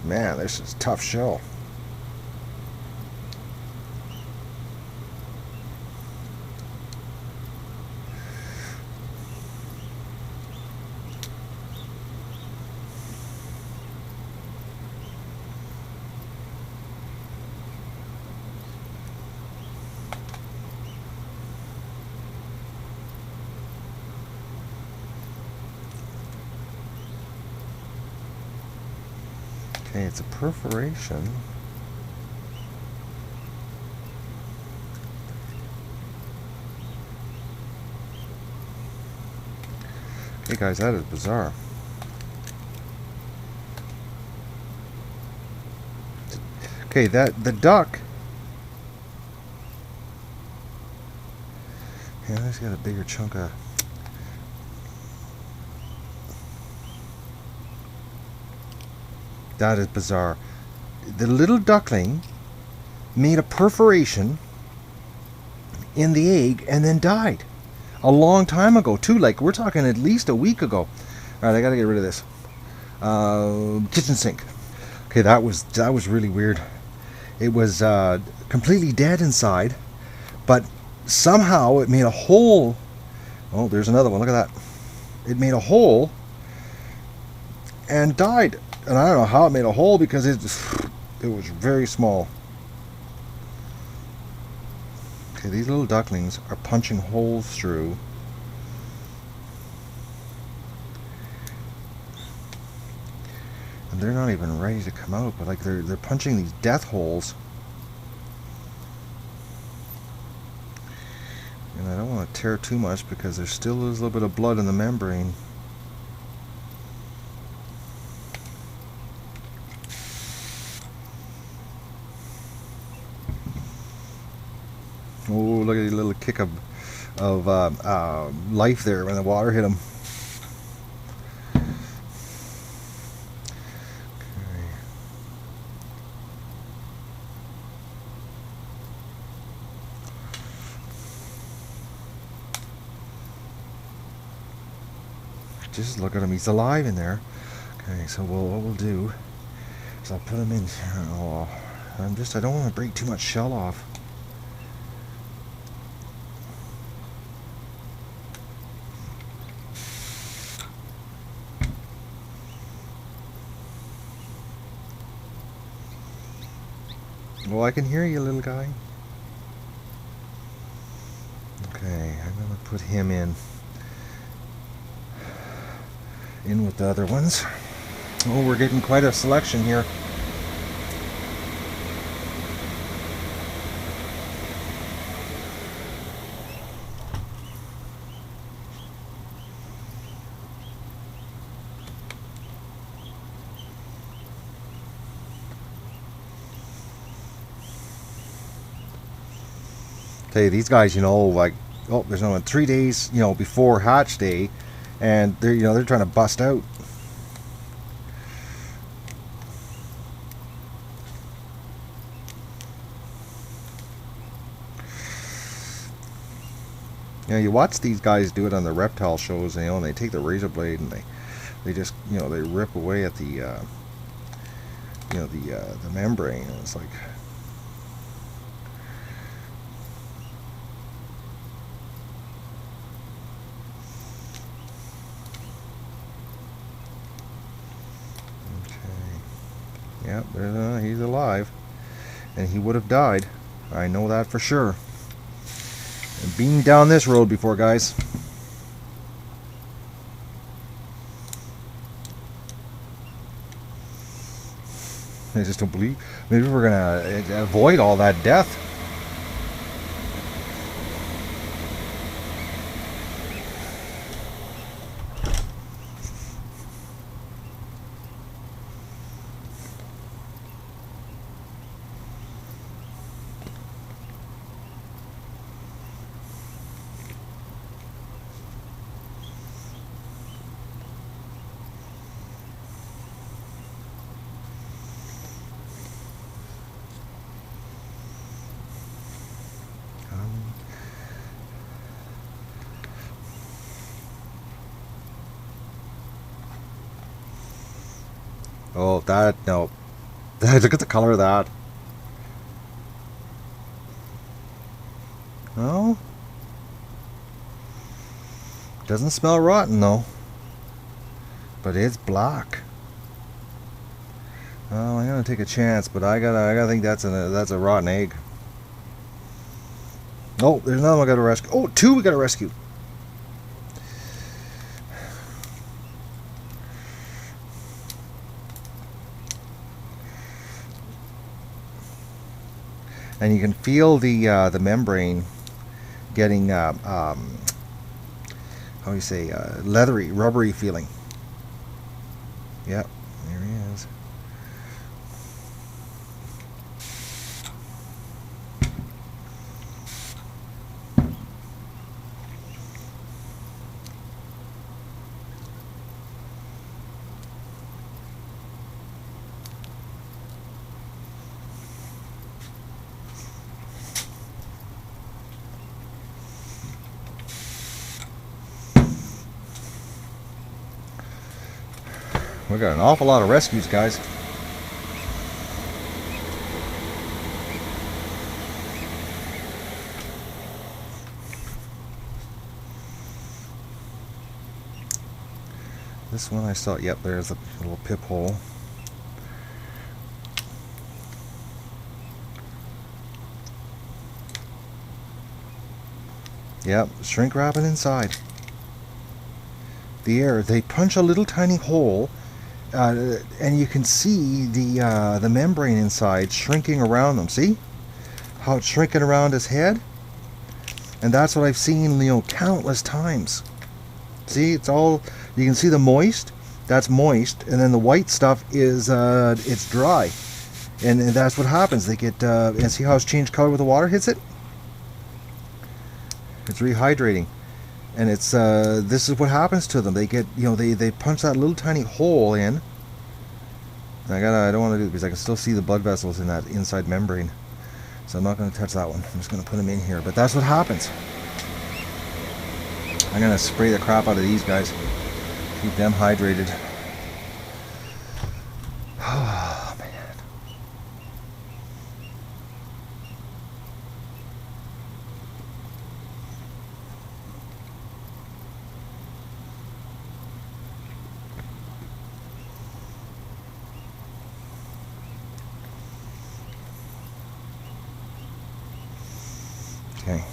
Man, this is a tough shell. Okay, it's a perforation. Hey guys, that is bizarre. Okay, the duck. Yeah, that's got a bigger chunk of. That is bizarre. The little duckling made a perforation in the egg and then died. A long time ago, too. Like, we're talking at least a week ago. Alright, I gotta get rid of this. Kitchen sink. Okay, that was really weird. It was completely dead inside, but somehow it made a hole. Oh, there's another one. Look at that. It made a hole and died. And I don't know how it made a hole because it was very small. Okay, these little ducklings are punching holes through. And they're not even ready to come out, but like they're punching these death holes. And I don't want to tear too much because there still is a little bit of blood in the membrane. Oh, look at the little kick of life there when the water hit him. Okay. Just look at him, he's alive in there. Okay, so what we'll do is I'll put him in. Oh, I don't want to break too much shell off. Well, I can hear you, little guy. Okay, I'm going to put him in with the other ones. Oh, we're getting quite a selection here. Okay, these guys, like, oh, there's only 3 days, before hatch day, and they're trying to bust out. You watch these guys do it on the reptile shows, and they take the razor blade and they just, they rip away at the the membrane, and it's like. Yep, he's alive, and he would have died. I know that for sure. Been down this road before, guys. I just don't believe. Maybe we're gonna avoid all that death. Oh, that, no. Look at the color of that. No. Doesn't smell rotten, though. But it's black. Oh, I'm gonna take a chance, but I gotta think that's a rotten egg. Oh, there's another one I gotta rescue. Oh, two we gotta rescue. And you can feel the membrane getting how do you say, leathery, rubbery feeling. Yep, there he is. We got an awful lot of rescues, guys. This one I saw, yep, there's a little pip hole. Yep, shrink wrapping inside. The air, they punch a little tiny hole, and you can see the membrane inside shrinking around them. See how it's shrinking around his head? And that's what I've seen, countless times. See, it's all, you can see the moist, that's moist, and then the white stuff is it's dry, and that's what happens. They get and see how it's changed color with the water hits it. It's rehydrating. And it's this is what happens to them. They get, they punch that little tiny hole in. I don't want to do it because I can still see the blood vessels in that inside membrane. So I'm not going to touch that one. I'm just going to put them in here. But that's what happens. I'm going to spray the crap out of these guys. Keep them hydrated. Oh, man. Okay.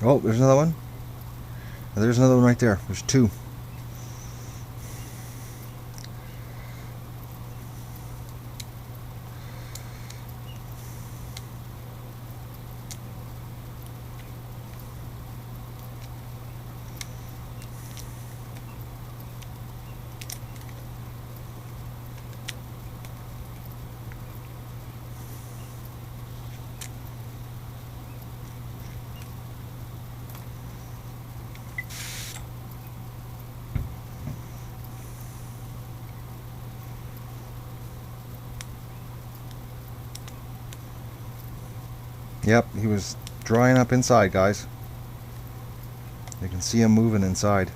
Oh, there's another one. There's another one right there. There's two. Yep, he was drying up inside, guys. You can see him moving inside.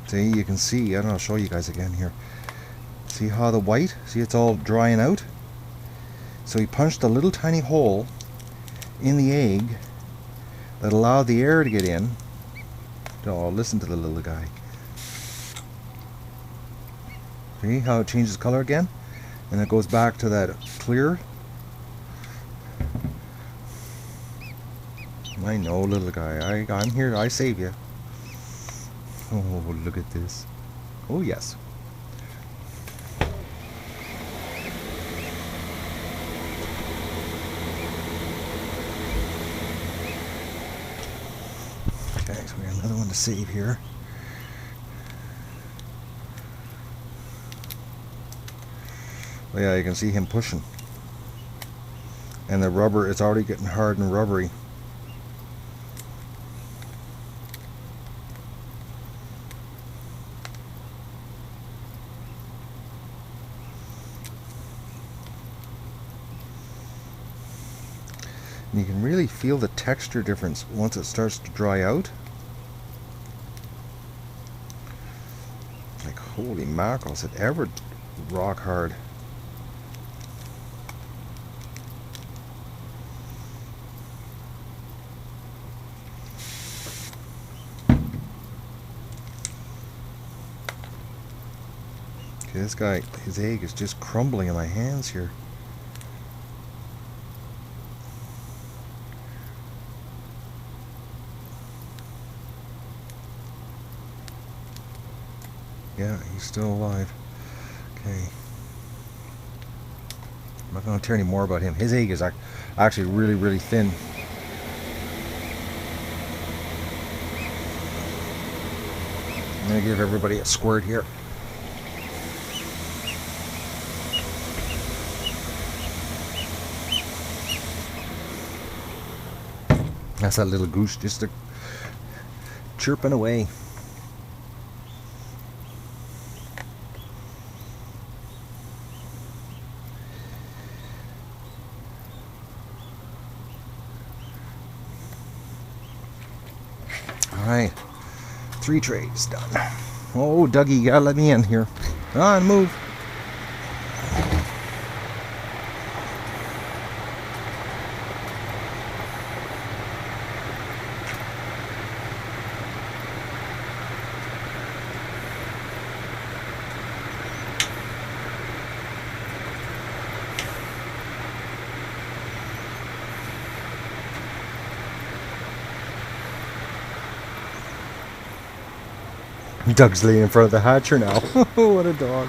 See, you can see, I don't know, I'll show you guys again here. See how the white, see it's all drying out? So he punched a little tiny hole in the egg that allowed the air to get in. Oh, listen to the little guy. See how it changes color again? And it goes back to that clear. I know, little guy. I'm here. I save you. Oh, look at this. Oh, yes. Okay, so we got another one to save here. Oh, yeah, you can see him pushing. And the rubber, it's already getting hard and rubbery. And you can really feel the texture difference once it starts to dry out. Like, holy mackerel, is it ever rock hard? Okay, this guy, his egg is just crumbling in my hands here. Yeah, he's still alive. Okay. I'm not going to tell any more about him. His egg is actually really, really thin. I'm going to give everybody a squirt here. That's that little goose just chirping away. Alright, 3 trays done. Oh, Dougie, you gotta let me in here. Come on, move. Doug's laying in front of the hatcher now. What a dog.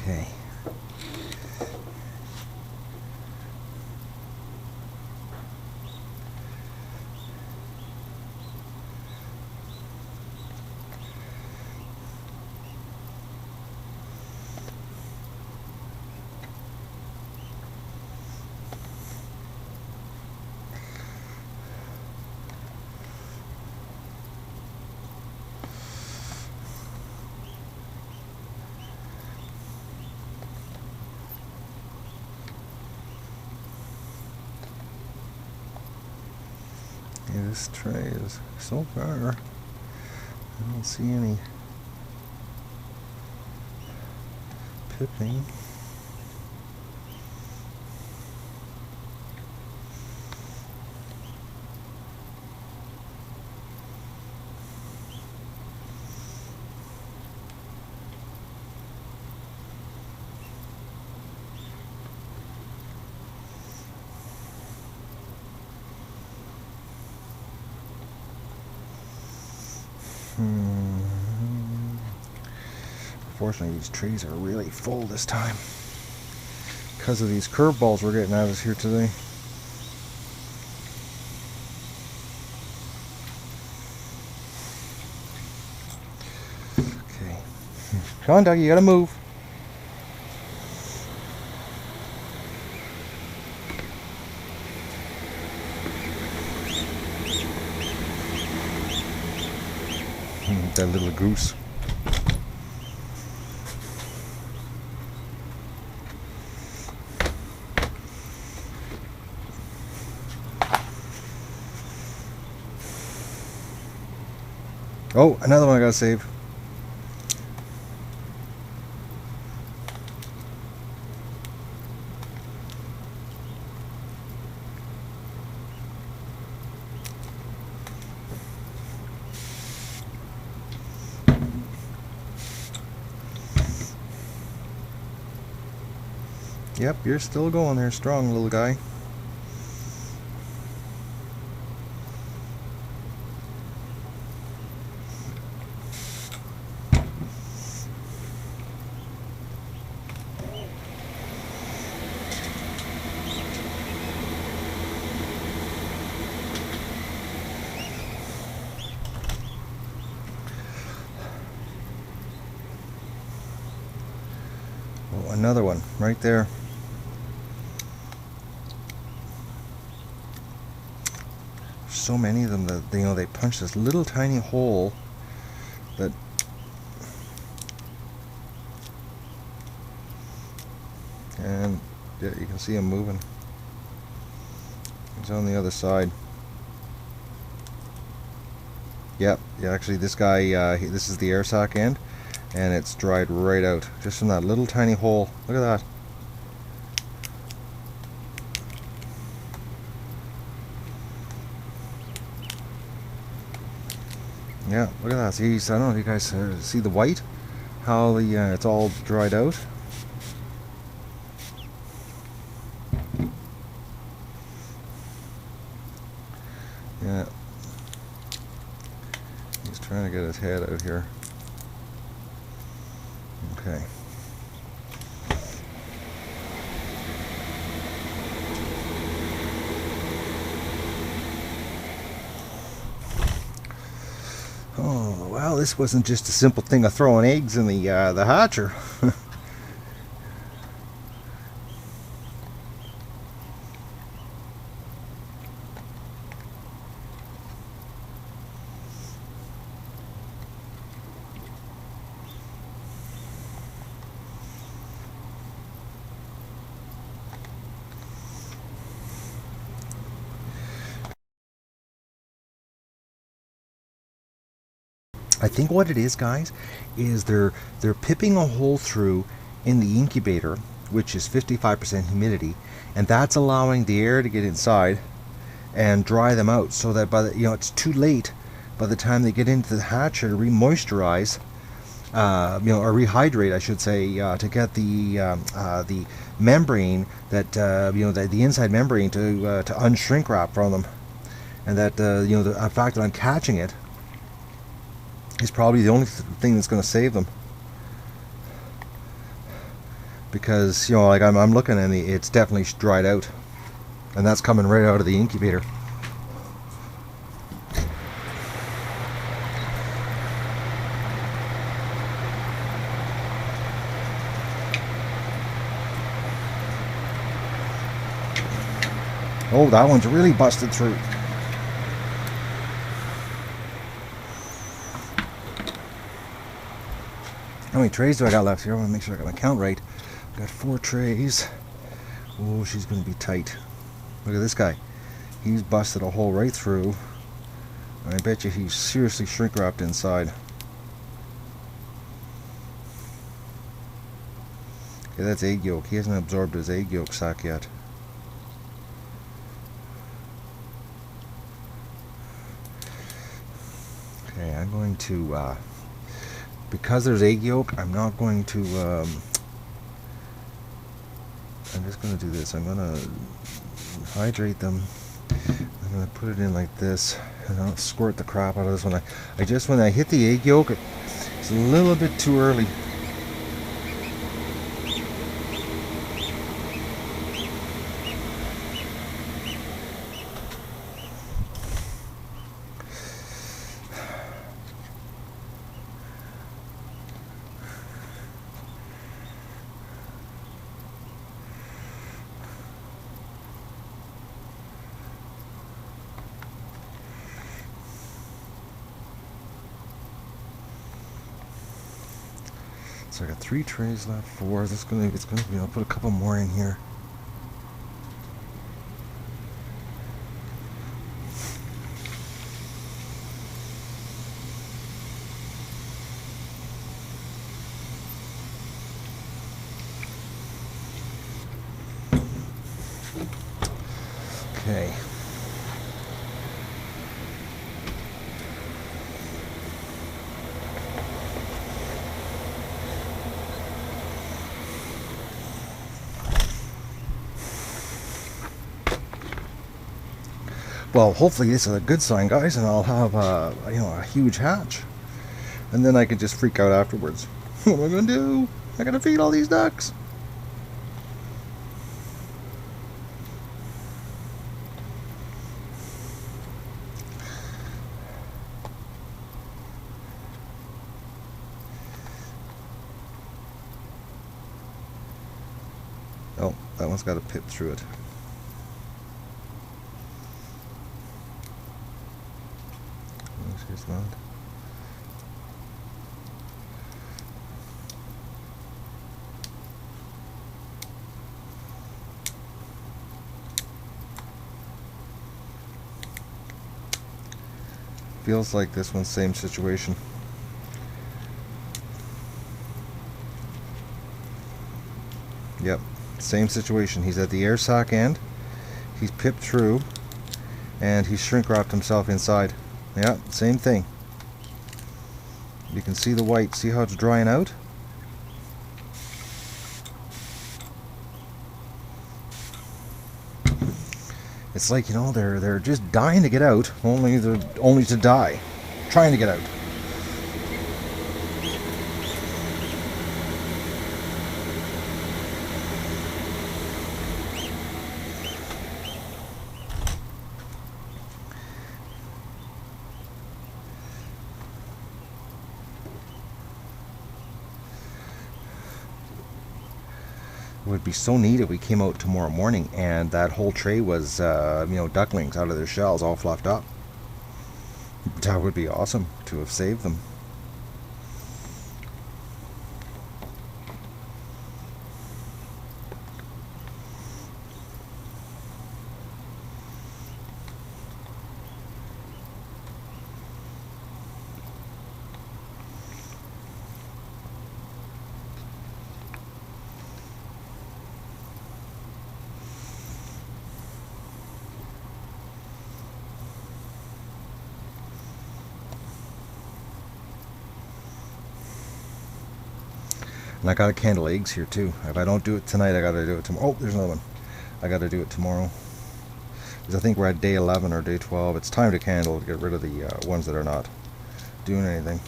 Okay. Yeah, this tray is so far. I don't see any pipping. Unfortunately, these trees are really full this time because of these curveballs we're getting at us here today. Okay, come on, Doug, you gotta move. That little goose. Oh, another one I gotta save. Yep, you're still going there strong, little guy. Oh, another one right there. So many of them that they punch this little tiny hole that and yeah, you can see him moving. He's on the other side. Yep, yeah, actually this guy this is the air sac end and it's dried right out just from that little tiny hole. Look at that. Yeah, look at that. See, I don't know if you guys see the white, how the it's all dried out. Yeah, he's trying to get his head out here. Okay. Oh, well, this wasn't just a simple thing of throwing eggs in the hatcher. I think what it is, guys, is they're pipping a hole through in the incubator, which is 55% humidity, and that's allowing the air to get inside and dry them out, so that by the it's too late by the time they get into the hatcher to re-moisturize, or rehydrate, I should say, to get the membrane that the inside membrane to unshrink wrap from them, and that the fact that I'm catching it is probably the only thing that's going to save them, because like I'm looking and it's definitely dried out, and that's coming right out of the incubator. Oh, that one's really busted through. How many trays do I got left here? I want to make sure I got my count right. I got 4 trays. Oh, she's going to be tight. Look at this guy. He's busted a hole right through. And I bet you he's seriously shrink wrapped inside. Okay, that's egg yolk. He hasn't absorbed his egg yolk sac yet. Okay, I'm going to... because there's egg yolk, I'm not going to, I'm just going to do this. I'm going to hydrate them. I'm going to put it in like this, and I'll squirt the crap out of this one. I just, when I hit the egg yolk, it's a little bit too early. So I got 3 trays left, 4. It's gonna be. I'll put a couple more in here. Okay. Well, hopefully this is a good sign, guys, and I'll have a huge hatch, and then I can just freak out afterwards. What am I gonna do? I gotta feed all these ducks. Oh, that one's got a pip through it. Here's not. Feels like this one's same situation. Yep, same situation. He's at the air sac end. He's pipped through, and he's shrink wrapped himself inside. Yeah, same thing. You can see the white. See how it's drying out? It's like, they're just dying to get out, only to die, trying to get out. It would be so neat if we came out tomorrow morning and that whole tray was, ducklings out of their shells, all fluffed up. That would be awesome to have saved them. And I gotta candle eggs here too. If I don't do it tonight, I gotta do it tomorrow. Oh, there's another one. I gotta do it tomorrow. Because I think we're at day 11 or day 12. It's time to candle to get rid of the ones that are not doing anything.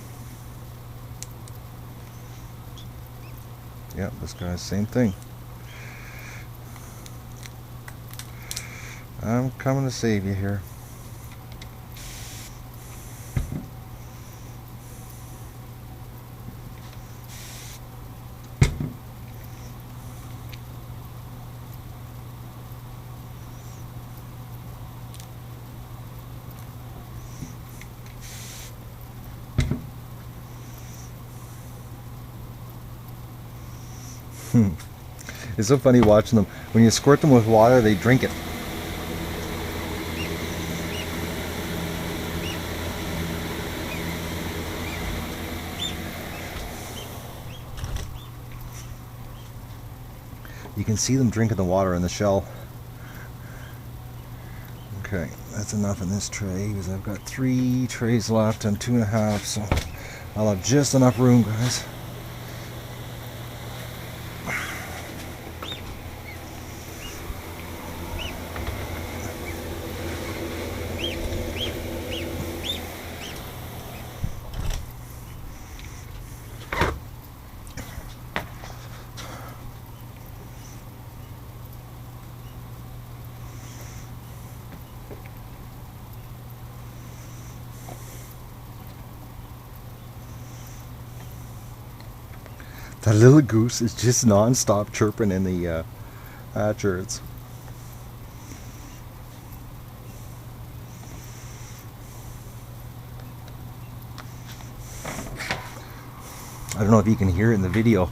Yep, this guy's same thing. I'm coming to save you here. It's so funny watching them. When you squirt them with water, they drink it. You can see them drinking the water in the shell. Okay, that's enough in this tray because I've got 3 trays left and 2.5, so I'll have just enough room, guys. That little goose is just non-stop chirping in the hatcheries. I don't know if you can hear it in the video.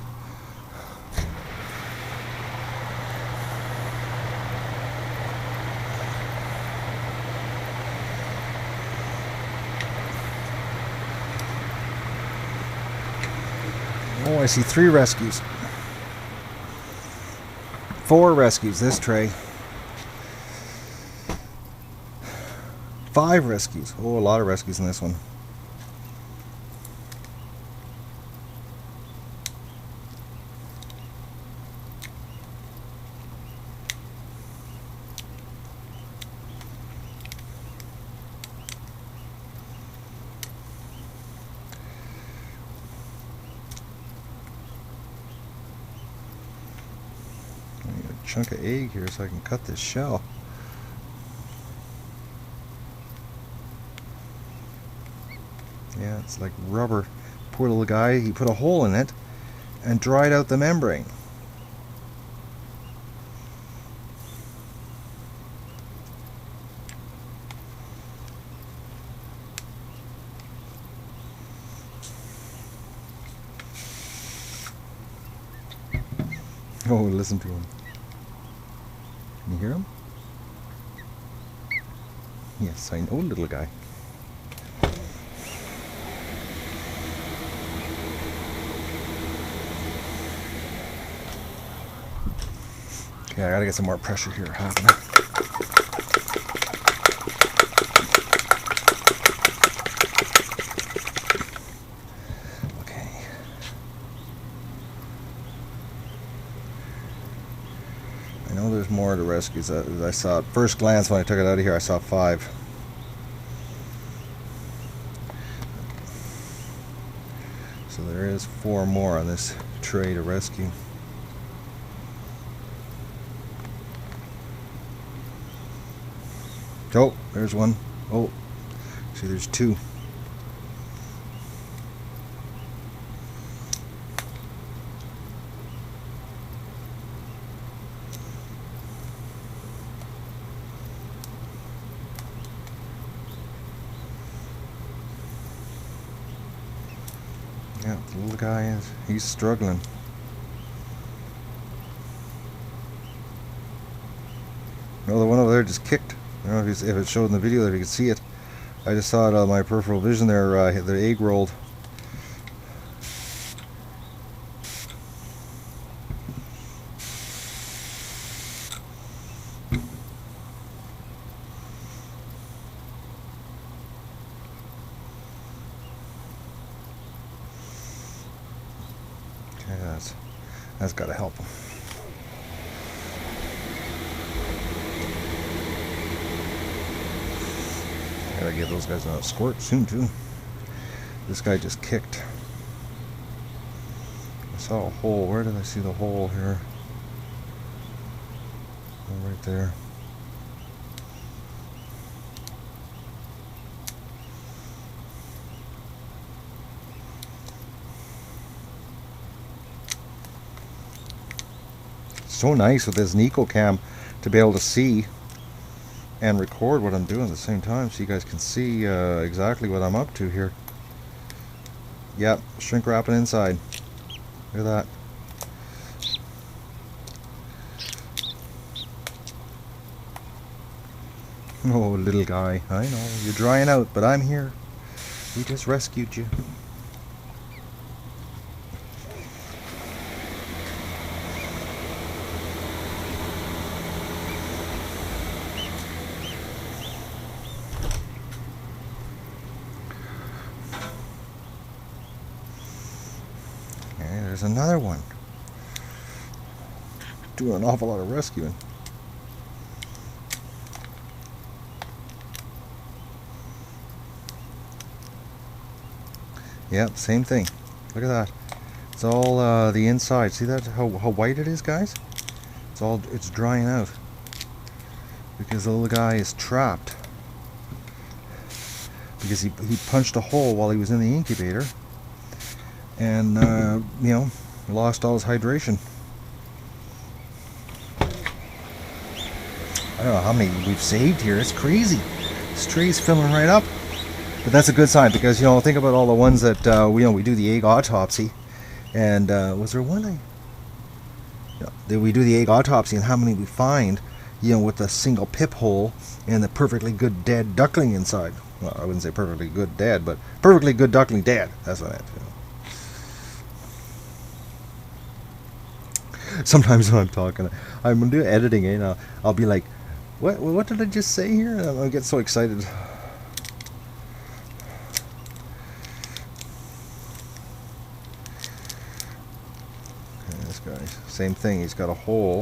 Oh, I see 3 rescues. 4 rescues this tray. 5 rescues. Oh, a lot of rescues in this one. Chunk of egg here so I can cut this shell. Yeah, it's like rubber. Poor little guy, he put a hole in it and dried out the membrane. Oh, listen to him. Can you hear him? Yes, I know, little guy. Okay, I gotta get some more pressure here happening. Okay. I know there's more to rescues. I saw at first glance when I took it out of here, I saw 5. So there is 4 more on this tray to rescue. Oh, there's one. Oh, see, there's 2. Yeah, the little guy he's struggling. No, the one over there just kicked. I don't know if it showed in the video that you could see it. I just saw it on my peripheral vision there. The egg rolled. Okay, that's got to help him. Gotta give those guys a squirt soon too. This guy just kicked. I saw a hole. Where did I see the hole here? Oh, right there. So nice with this Nico cam to be able to see and record what I'm doing at the same time, so you guys can see exactly what I'm up to here. Yep, shrink wrapping inside. Look at that. Oh, little guy, I know, you're drying out, but I'm here. We just rescued you. There's another one. Doing an awful lot of rescuing. Yep, same thing. Look at that. It's all the inside. See that? How white it is, guys? It's drying out because the little guy is trapped because he punched a hole while he was in the incubator. And, you know, lost all his hydration. I don't know how many we've saved here. It's crazy. This tree's filling right up. But that's a good sign because, you know, think about all the ones that, we do the egg autopsy. And was there one that we do the egg autopsy and how many we find, you know, with a single pip hole and the perfectly good dead duckling inside. Well, I wouldn't say perfectly good dead, but perfectly good duckling dead. That's what I meant. You know. Sometimes when I'm talking, I'm doing editing, and I'll be like, "What did I just say here?" And I'll get so excited. Same thing, he's got a hole,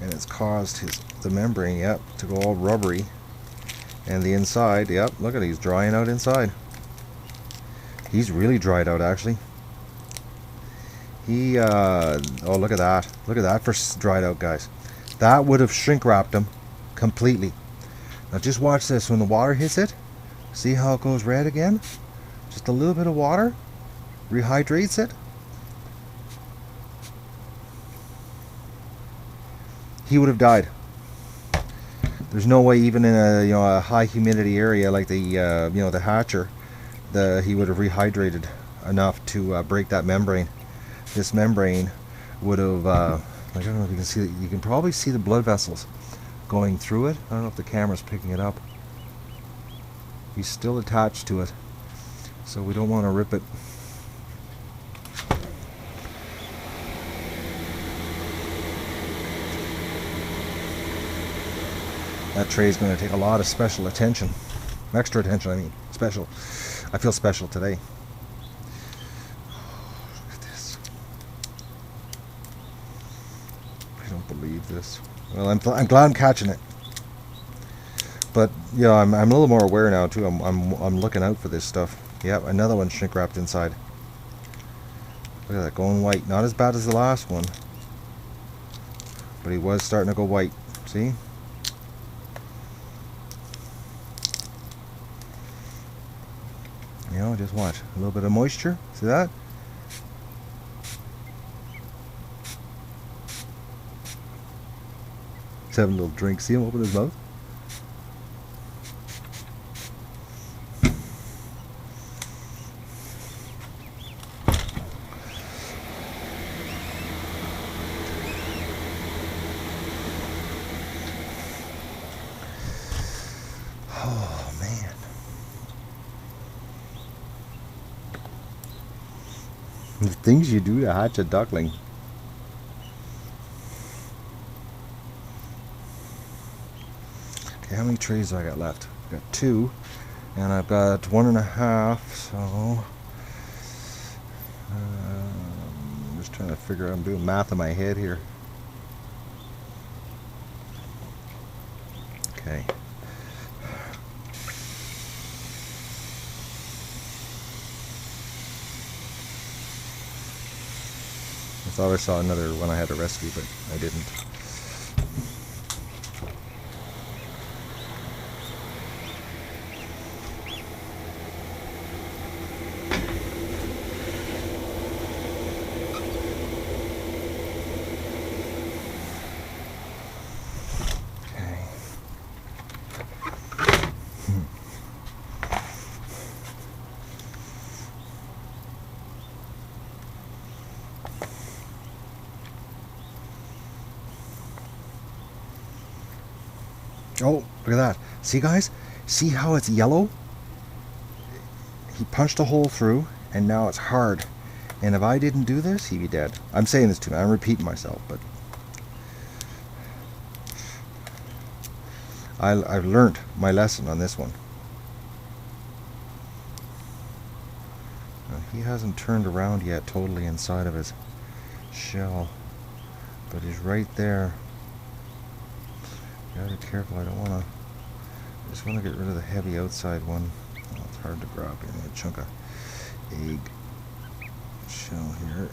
and it's caused the membrane, yep, to go all rubbery. And the inside, yep, look at it, he's drying out inside. He's really dried out, actually. Oh, look at that. Look at that for dried out, guys. That would have shrink wrapped him completely. Now just watch this. When the water hits it, see how it goes red again? Just a little bit of water rehydrates it. He would have died. There's no way, even in a high humidity area like the the hatcher, he would have rehydrated enough to break that membrane. This membrane would have I don't know if you can see it. You can probably see the blood vessels going through it. I don't know if the camera's picking it up. He's still attached to it, so we don't want to rip it. That tray is going to take a lot of special attention. Extra attention, I mean. Special. I feel special today. Look at this. I don't believe this. Well, I'm glad I'm catching it. But yeah, I'm a little more aware now too. I'm looking out for this stuff. Yep, another one shrink wrapped inside. Look at that, going white. Not as bad as the last one, but he was starting to go white. See? You know, just watch. A little bit of moisture. See that? He's having a little drink. See him open his mouth? Oh, man. The things you do to hatch a duckling. Okay, how many trays do I got left? I've got 2, and I've got 1.5, so I'm just trying to figure out, I'm doing math in my head here. Okay. I thought I saw another one I had to rescue, but I didn't. Oh, look at that. See, guys? See how it's yellow? He punched a hole through, and now it's hard. And if I didn't do this, he'd be dead. I'm saying this too much. I'm repeating myself, but I've learned my lesson on this one. Now, he hasn't turned around yet totally inside of his shell, but he's right there. Gotta be careful, I don't want to, I just want to get rid of the heavy outside one. Oh, it's hard to grab in a chunk of egg shell here.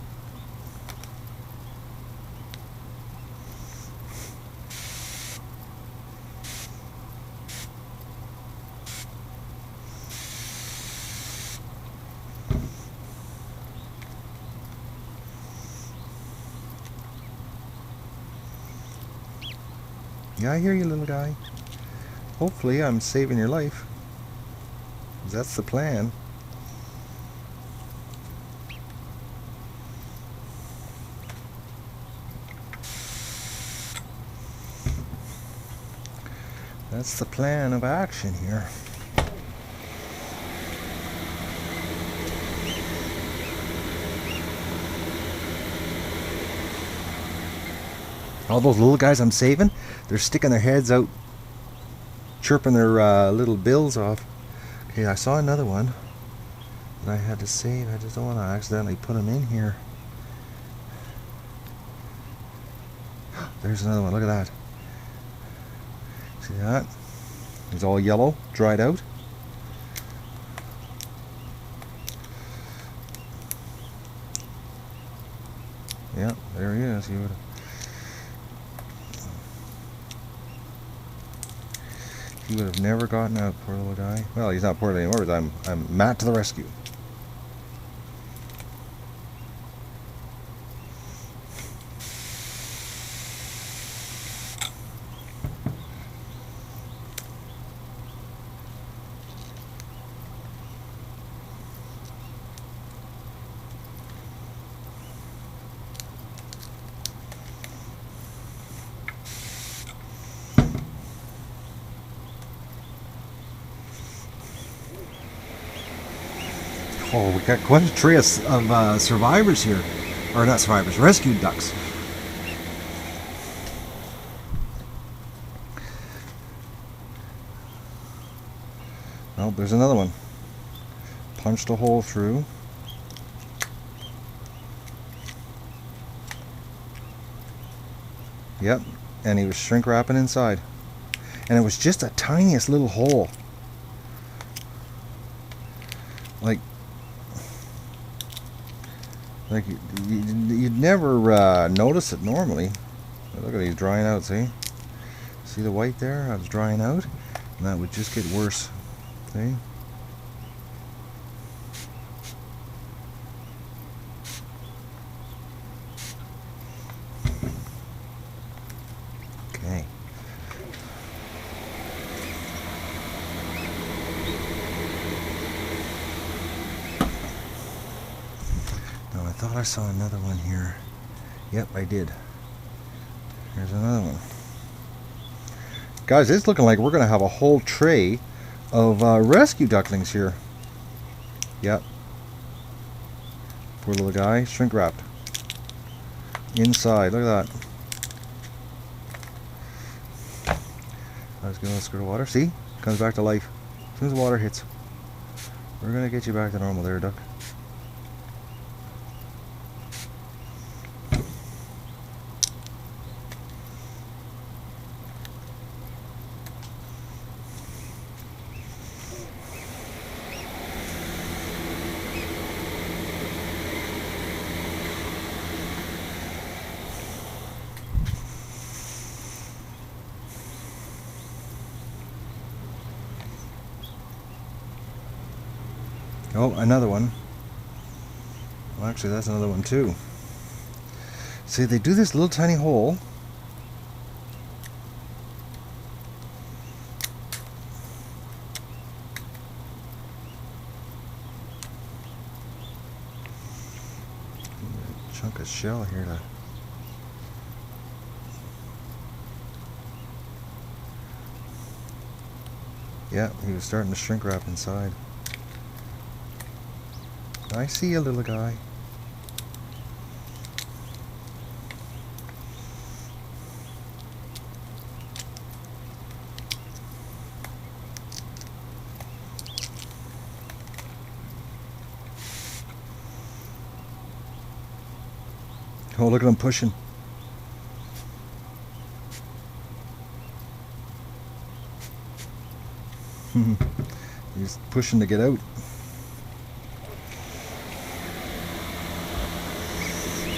Yeah, I hear you, little guy. Hopefully I'm saving your life. That's the plan. That's the plan of action here. All those little guys I'm saving, they're sticking their heads out, chirping their little bills off. Okay, I saw another one that I had to save. I just don't want to accidentally put them in here. there's another one. Look at that. See that? He's all yellow, dried out. Yeah, there he is. He would have never gotten out, poor little guy. Well, he's not poor anymore, but I'm Matt to the rescue. Oh, we got quite a tray of survivors here. Or not survivors, rescued ducks. Oh, there's another one. Punched a hole through. Yep, and he was shrink wrapping inside. And it was just a tiniest little hole. Like you'd never notice it normally. But look at it, he's drying out, see? See the white there? How it's drying out? And that would just get worse. See? Okay. I thought I saw another one here. Yep, I did. Here's another one. Guys, it's looking like we're going to have a whole tray of rescue ducklings here. Yep. Poor little guy, shrink wrapped. Inside, look at that. Let's go, let's go to water. See? Comes back to life. As soon as the water hits. We're going to get you back to normal there, duck. Oh, another one. Well, actually, that's another one too. See, they do this little tiny hole. A chunk of shell here to... Yeah, he was starting to shrink wrap inside. I see you, little guy. Oh, look at him pushing. He's pushing to get out.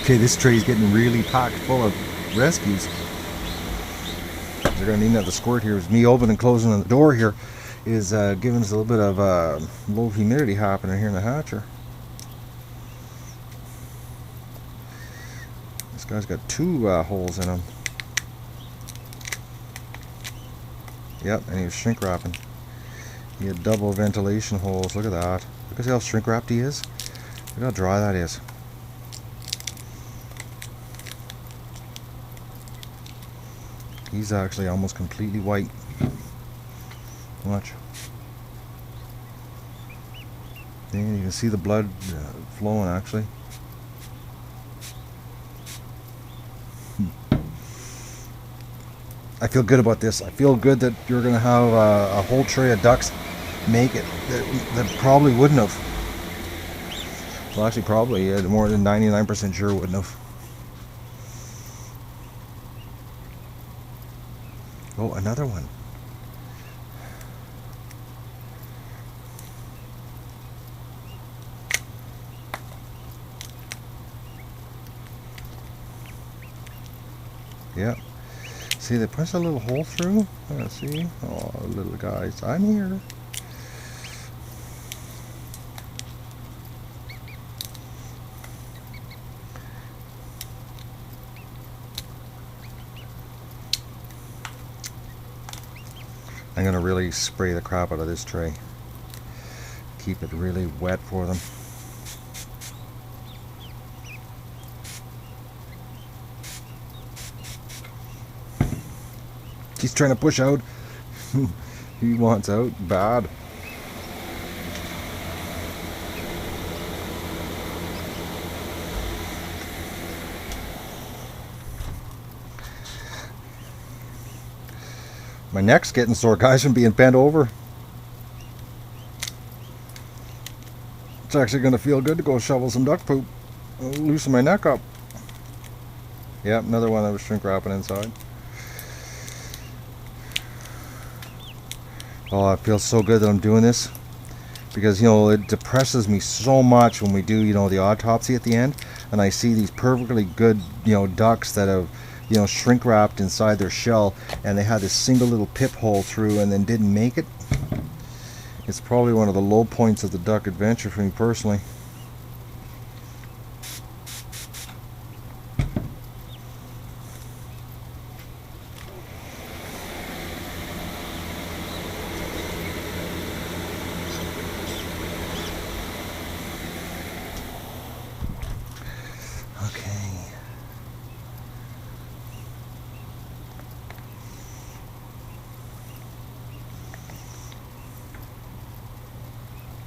Okay, this tray is getting really packed full of rescues. They're going to need another squirt here. It's me opening and closing the door here is giving us a little bit of low humidity happening here in the hatcher. This guy's got two holes in him. Yep, and he was shrink wrapping. He had double ventilation holes. Look at that. Look at how shrink wrapped he is. Look how dry that is. He's actually almost completely white. Watch. And you can see the blood flowing actually. I feel good about this. I feel good that you're going to have a whole tray of ducks make it that probably wouldn't have. Well, actually probably more than 99% sure wouldn't have. Oh, another one. Yeah. See, they punched a little hole through. See? Oh, little guys. I'm here. I'm going to really spray the crap out of this tray. Keep it really wet for them. He's trying to push out. He wants out bad. My neck's getting sore, guys, from being bent over. It's actually going to feel good to go shovel some duck poop. It'll loosen my neck up. Yep, another one that was shrink wrapping inside. Oh, it feels so good that I'm doing this. Because, you know, it depresses me so much when we do, you know, the autopsy at the end. And I see these perfectly good, you know, ducks that have, you know, shrink wrapped inside their shell, and they had this single little pip hole through and then didn't make it. It's probably one of the low points of the duck adventure for me personally.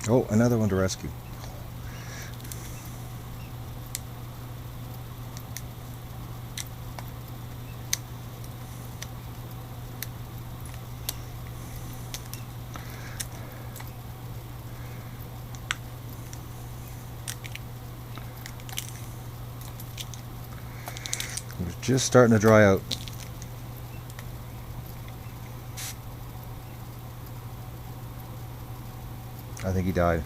Oh, another one to rescue. It was just starting to dry out. I think he died.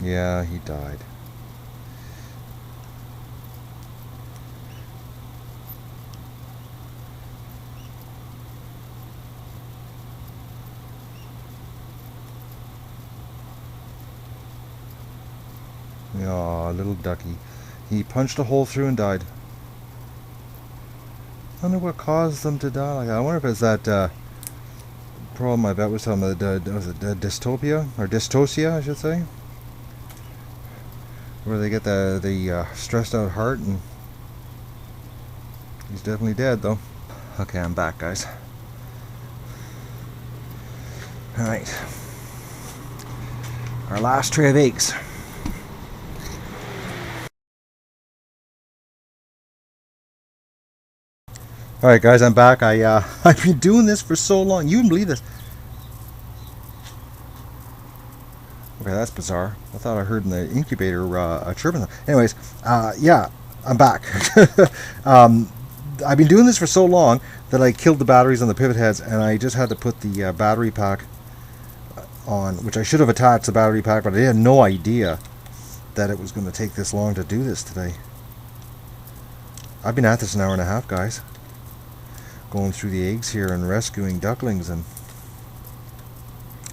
Yeah, he died. Aw, little ducky. He punched a hole through and died. I wonder what caused them to die like that. I wonder if it's that problem my vet was talking about, was it dystopia? Or dystocia, I should say. Where they get the stressed out heart, and he's definitely dead though. Okay, I'm back, guys. Alright. Our last tray of eggs. Alright guys, I'm back. I've been doing this for so long. You wouldn't believe this. Okay, that's bizarre. I thought I heard in the incubator chirping. Anyways, yeah, I'm back. I've been doing this for so long that I killed the batteries on the pivot heads, and I just had to put the battery pack on, which I should have attached the battery pack, but I had no idea that it was going to take this long to do this today. I've been at this an hour and a half, guys. Going through the eggs here and rescuing ducklings, and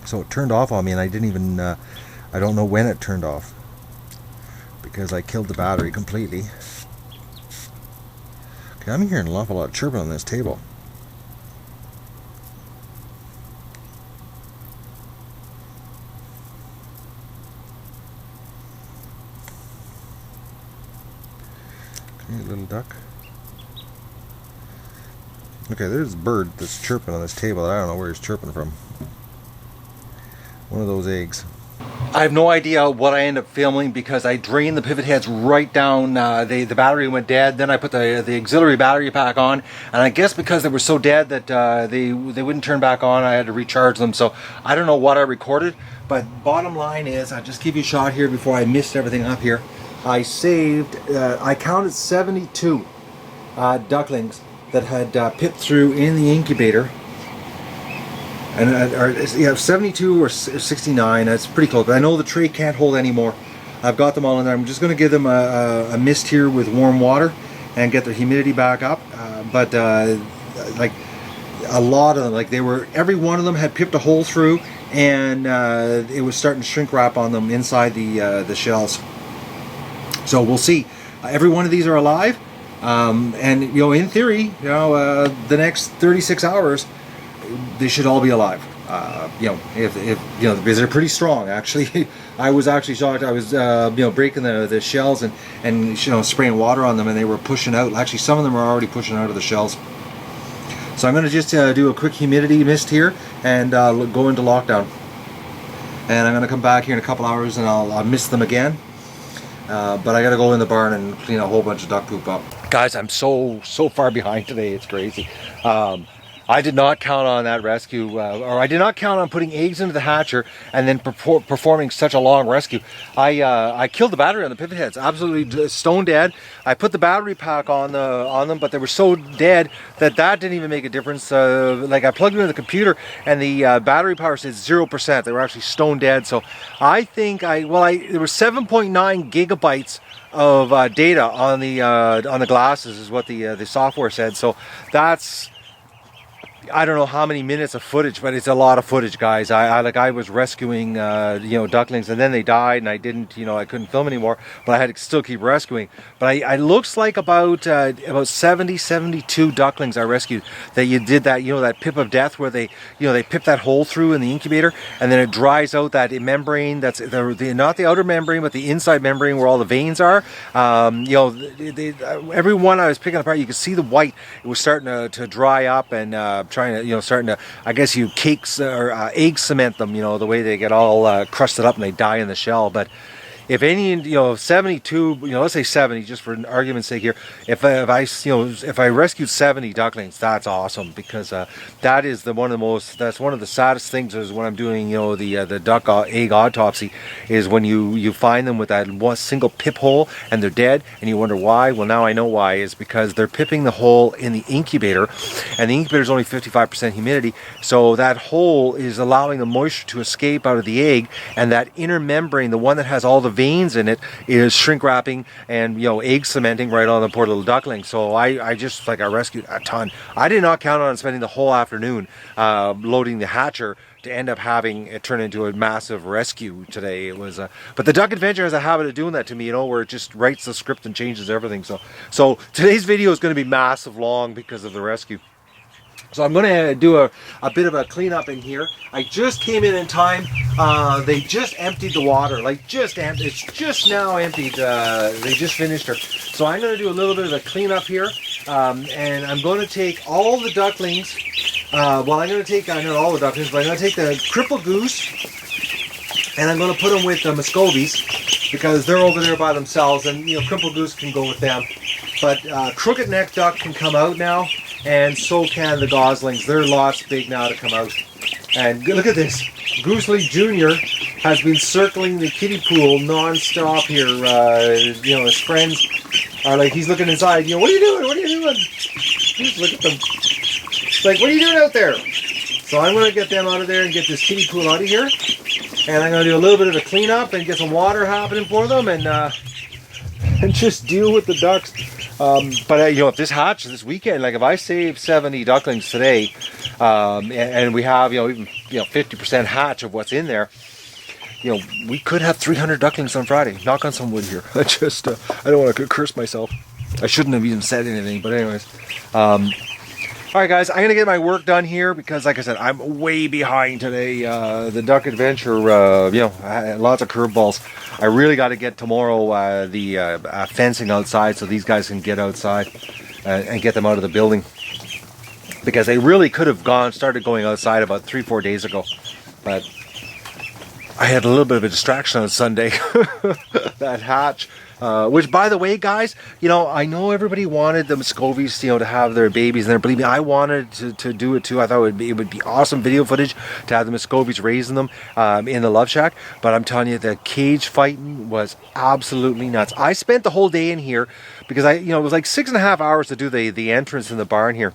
so it turned off on me, and I didn't even I don't know when it turned off because I killed the battery completely. Okay, I'm hearing an awful lot of chirping on this table. Okay, little duck. Okay, there's a bird that's chirping on this table. I don't know where he's chirping from. One of those eggs. I have no idea what I end up filming because I drained the pivot heads right down. The battery went dead. Then I put the auxiliary battery pack on, and I guess because they were so dead that they wouldn't turn back on, I had to recharge them. So I don't know what I recorded, but bottom line is, I'll just give you a shot here before I missed everything up here. I saved, I counted 72 ducklings that had pipped through in the incubator. And you have 72 or 69, that's pretty close. But I know the tray can't hold any more. I've got them all in there. I'm just going to give them a mist here with warm water and get their humidity back up. But like a lot of them, like every one of them had pipped a hole through, and it was starting to shrink wrap on them inside the shells. So we'll see. Every one of these are alive, and you know, in theory, you know, the next 36 hours, they should all be alive. You know, if you know, because they're pretty strong. Actually, I was actually shocked. I was you know, breaking the shells and you know, spraying water on them, and they were pushing out. Actually, some of them are already pushing out of the shells. So I'm going to just do a quick humidity mist here and go into lockdown. And I'm going to come back here in a couple hours and I'll mist them again. But I got to go in the barn and clean a whole bunch of duck poop up. Guys, I'm so far behind today. It's crazy. I did not count on that rescue, or I did not count on putting eggs into the hatcher and then performing such a long rescue. I killed the battery on the pivot heads, absolutely stone dead. I put the battery pack on them, but they were so dead that didn't even make a difference. Like I plugged them into the computer, and the battery power said 0%. They were actually stone dead. So I think there were 7.9 gigabytes of data on the glasses, is what the software said. So that's, I don't know how many minutes of footage, but it's a lot of footage, guys. I was rescuing, you know, ducklings, and then they died, and I didn't, you know, I couldn't film anymore, but I had to still keep rescuing. But I looks like about 70, 72 ducklings I rescued. That you did that, you know, that Pip of Death, where they, you know, they pip that hole through in the incubator, and then it dries out that membrane. That's not the outer membrane, but the inside membrane where all the veins are. You know, every one I was picking apart, you could see the white. It was starting to dry up, and trying to, you know, starting to, I guess you cakes or egg cement them, you know, the way they get all crusted up and they die in the shell. But if any, you know, 72, you know, let's say 70, just for an argument's sake here, if I rescued 70 ducklings, that's awesome, because that is that's one of the saddest things is when I'm doing, you know, the duck egg autopsy, is when you find them with that one single pip hole and they're dead, and you wonder why. Well, now I know why. Is because they're pipping the hole in the incubator, and the incubator is only 55% humidity, so that hole is allowing the moisture to escape out of the egg, and that inner membrane, the one that has all the veins in it, is shrink wrapping and, you know, egg cementing right on the poor little duckling. So I just, like, I rescued a ton. I did not count on spending the whole afternoon loading the hatcher to end up having it turn into a massive rescue today. It was but the Duck Adventure has a habit of doing that to me, you know, where it just writes the script and changes everything. So today's video is going to be massive long because of the rescue. So I'm going to do a bit of a cleanup in here. I just came in time. They just emptied the water, like it's just now emptied. They just finished her. So I'm going to do a little bit of a cleanup here, and I'm going to take all the ducklings. I'm going to take, not all the ducklings, but I'm going to take the crippled goose, and I'm going to put them with the Muscovies, because they're over there by themselves, and, you know, crippled goose can go with them. But crooked neck duck can come out now, and so can the Goslings. They're lots big now to come out. And look at this. Gosling Jr. has been circling the kiddie pool non-stop here. You know, his friends are like, he's looking inside. You know, what are you doing? What are you doing? Just look at them. It's like, what are you doing out there? So I'm going to get them out of there and get this kiddie pool out of here. And I'm going to do a little bit of a cleanup and get some water happening for them, and just deal with the ducks. But you know, if this hatch this weekend, like if I save 70 ducklings today, and we have, you know, even, you know, 50% hatch of what's in there, you know, we could have 300 ducklings on Friday. Knock on some wood here. I just I don't want to curse myself. I shouldn't have even said anything, but anyways. Alright guys, I'm going to get my work done here, because like I said, I'm way behind today. The Duck Adventure, you know, I had lots of curveballs. I really got to get tomorrow the fencing outside, so these guys can get outside and get them out of the building. Because they really could have started going outside about 3-4 days ago. But I had a little bit of a distraction on Sunday. That hatch Which, by the way, guys, you know, I know everybody wanted the Muscovies, you know, to have their babies in there. Believe me, I wanted to do it too. I thought it would be awesome video footage to have the Muscovies raising them in the Love Shack. But I'm telling you, the cage fighting was absolutely nuts. I spent the whole day in here because it was like 6.5 hours to do the entrance in the barn here.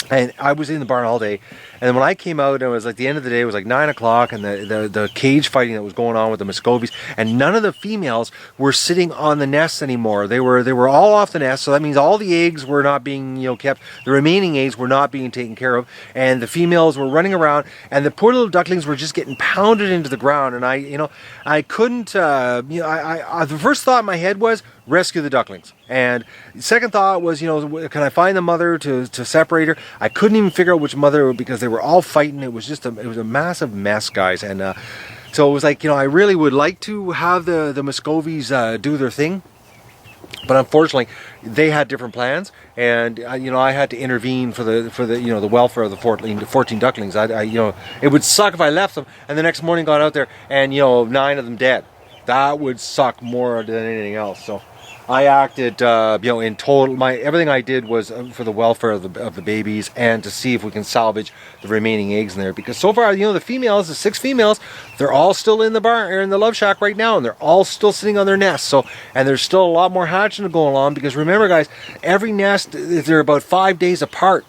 And I was in the barn all day, and then when I came out, it was like the end of the day. It was like 9 o'clock, and the cage fighting that was going on with the Muscovies, and none of the females were sitting on the nests anymore. They were all off the nest, so that means all the eggs were not being kept. The remaining eggs were not being taken care of, and the females were running around, and the poor little ducklings were just getting pounded into the ground. And I couldn't. The first thought in my head was rescue the ducklings. And the second thought was, can I find the mother to separate her? I couldn't even figure out which mother, because they were all fighting. It was just a massive mess, guys. And so it was like, I really would like to have the Muscovies do their thing. But unfortunately, they had different plans, and I had to intervene for the welfare of the 14 ducklings. It would suck if I left them, and the next morning got out there and 9 of them dead. That would suck more than anything else. So I acted, in total. Everything I did was for the welfare of the babies, and to see if we can salvage the remaining eggs in there. Because so far, the females, the 6 females, they're all still in the barn or in the Love Shack right now, and they're all still sitting on their nests. So, and there's still a lot more hatching going on. Because remember, guys, every nest, they're about 5 days apart.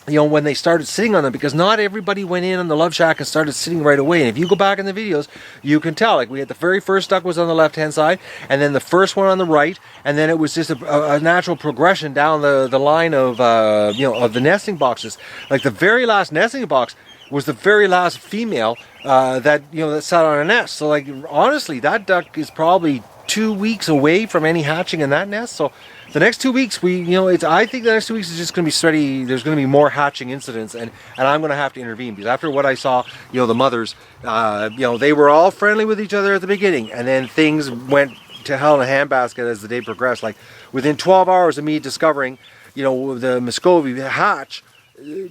When they started sitting on them, because not everybody went in on the Love Shack and started sitting right away. And if you go back in the videos, you can tell. Like, we had the very first duck was on the left-hand side, and then the first one on the right, and then it was just a natural progression down the line of of the nesting boxes. Like, the very last nesting box was the very last female that sat on a nest. So, like, honestly, that duck is probably 2 weeks away from any hatching in that nest. So the next 2 weeks, I think the next 2 weeks is just going to be steady. There's going to be more hatching incidents, and I'm going to have to intervene, because after what I saw, the mothers, they were all friendly with each other at the beginning, and then things went to hell in a handbasket as the day progressed. Like, within 12 hours of me discovering, the Muscovy hatch,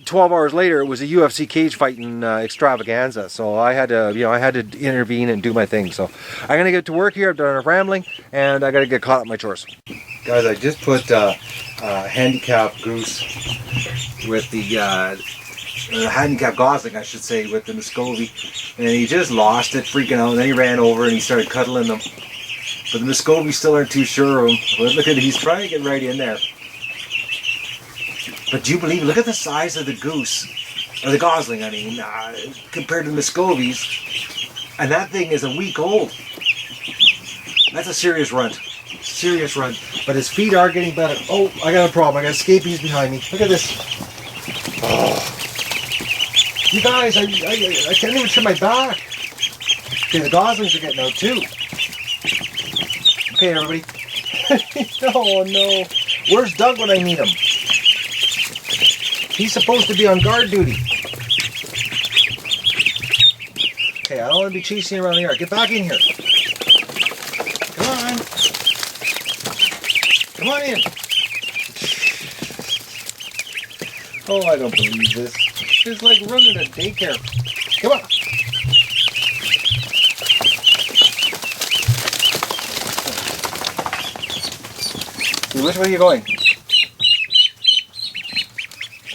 12 hours later, it was a UFC cage fighting extravaganza. So I had to, intervene and do my thing. So I'm gonna get to work here. I've done enough rambling, and I gotta get caught up in my chores. Guys, I just put handicap Goose with the handicap Gosling, I should say, with the Muscovy, and he just lost it, freaking out. And then he ran over and he started cuddling them. But the Muscovy still aren't too sure of him. But look at it, he's trying to get right in there. But do you believe, look at the size of the Goose, or the Gosling, I mean, compared to the Muscovies. And that thing is a week old. That's a serious runt. Serious runt. But his feet are getting better. Oh, I got a problem. I got scabies behind me. Look at this. Oh. You guys, I can't even turn my back. Okay, the Goslings are getting out too. Okay, everybody. Oh, no. Where's Doug when I need him? He's supposed to be on guard duty. Okay, I don't want to be chasing you around the yard. Get back in here. Come on. Come on in. Oh, I don't believe this. It's like running a daycare. Come on. Which way are you going?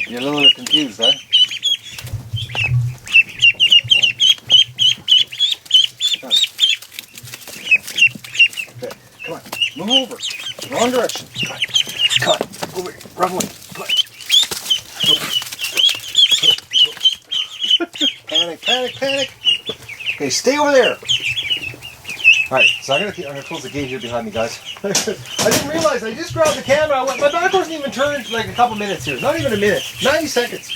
You're a little bit confused, huh? Okay, come on. Move over. Wrong direction. Come on. Over here. Run away. Come on. Panic, panic, panic. Okay, stay over there. Alright, so I'm gonna close the gate here behind me, guys. I didn't realize, I just grabbed the camera. My back wasn't even turned for like a couple minutes here. Not even a minute. 90 seconds.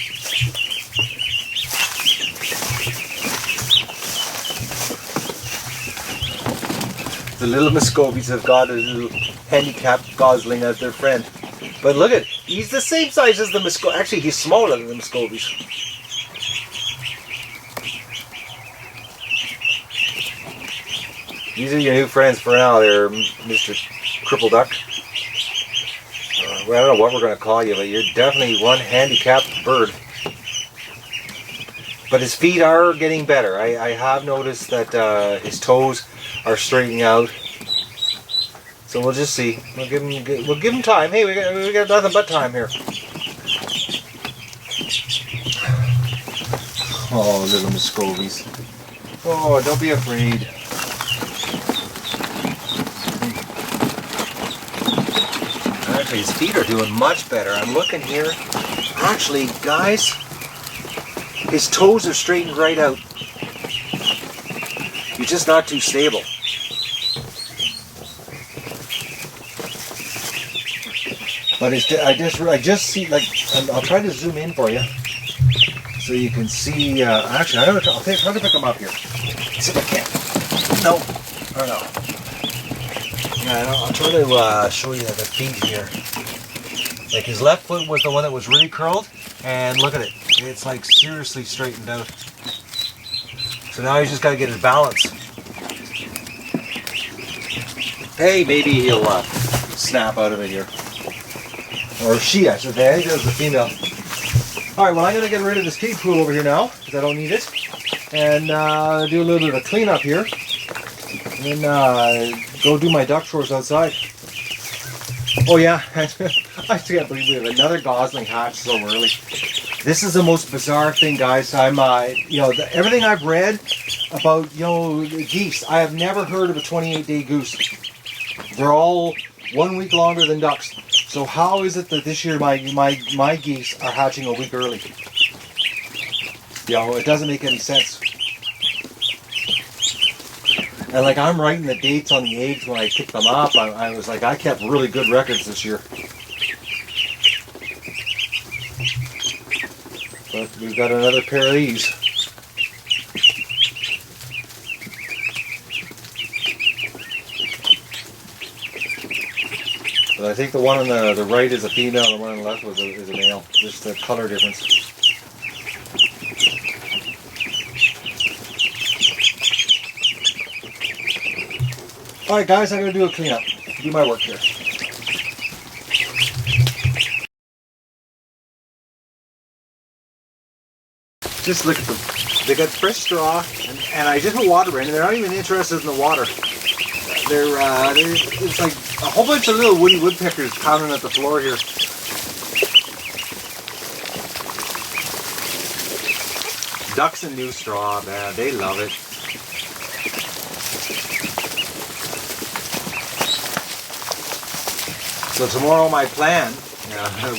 The little Muscovies have got a little handicapped Gosling as their friend. But look at, he's the same size as the Muscovies. Actually, he's smaller than the Muscovies. These are your new friends for now. They're Mr. Cripple Duck. Well, I don't know what we're going to call you, but you're definitely one handicapped bird. But his feet are getting better. I have noticed that his toes are straightening out. So we'll just see. We'll give him time. Hey, we got nothing but time here. Oh, little Muscovies. Oh, don't be afraid. Actually, his feet are doing much better. I'm looking here. Actually, guys, his toes are straightened right out. He's just not too stable. But I just see, like, I'll try to zoom in for you so you can see. Actually, I'll try to pick him up here. See if I can. No, or no. Yeah, I'll try to show you the feet here. Like his left foot was the one that was really curled, and look at it. It's like seriously straightened out. So now he's just got to get his balance. Hey, maybe he'll snap out of it here. Or she, I should say. I think that was the female. Alright, well, I'm going to get rid of this kiddie pool over here now, because I don't need it. And do a little bit of a cleanup here. And then go do my duck chores outside. Oh yeah, I can't believe we have another Gosling hatch so early. This is the most bizarre thing, guys. I'm, everything I've read about, geese, I have never heard of a 28-day goose. They're all 1 week longer than ducks. So how is it that this year my geese are hatching a week early? It doesn't make any sense. And like I'm writing the dates on the eggs when I picked them up. I was like, I kept really good records this year. But we've got another pair of these. But I think the one on the right is a female, and the one on the left is a male. Just the color difference. Alright guys, I'm going to do a cleanup. Do my work here. Just look at them. They got fresh straw, and I just put water in, and they're not even interested in the water. It's like a whole bunch of little woody woodpeckers pounding at the floor here. Ducks and new straw, man, they love it. So tomorrow my plan,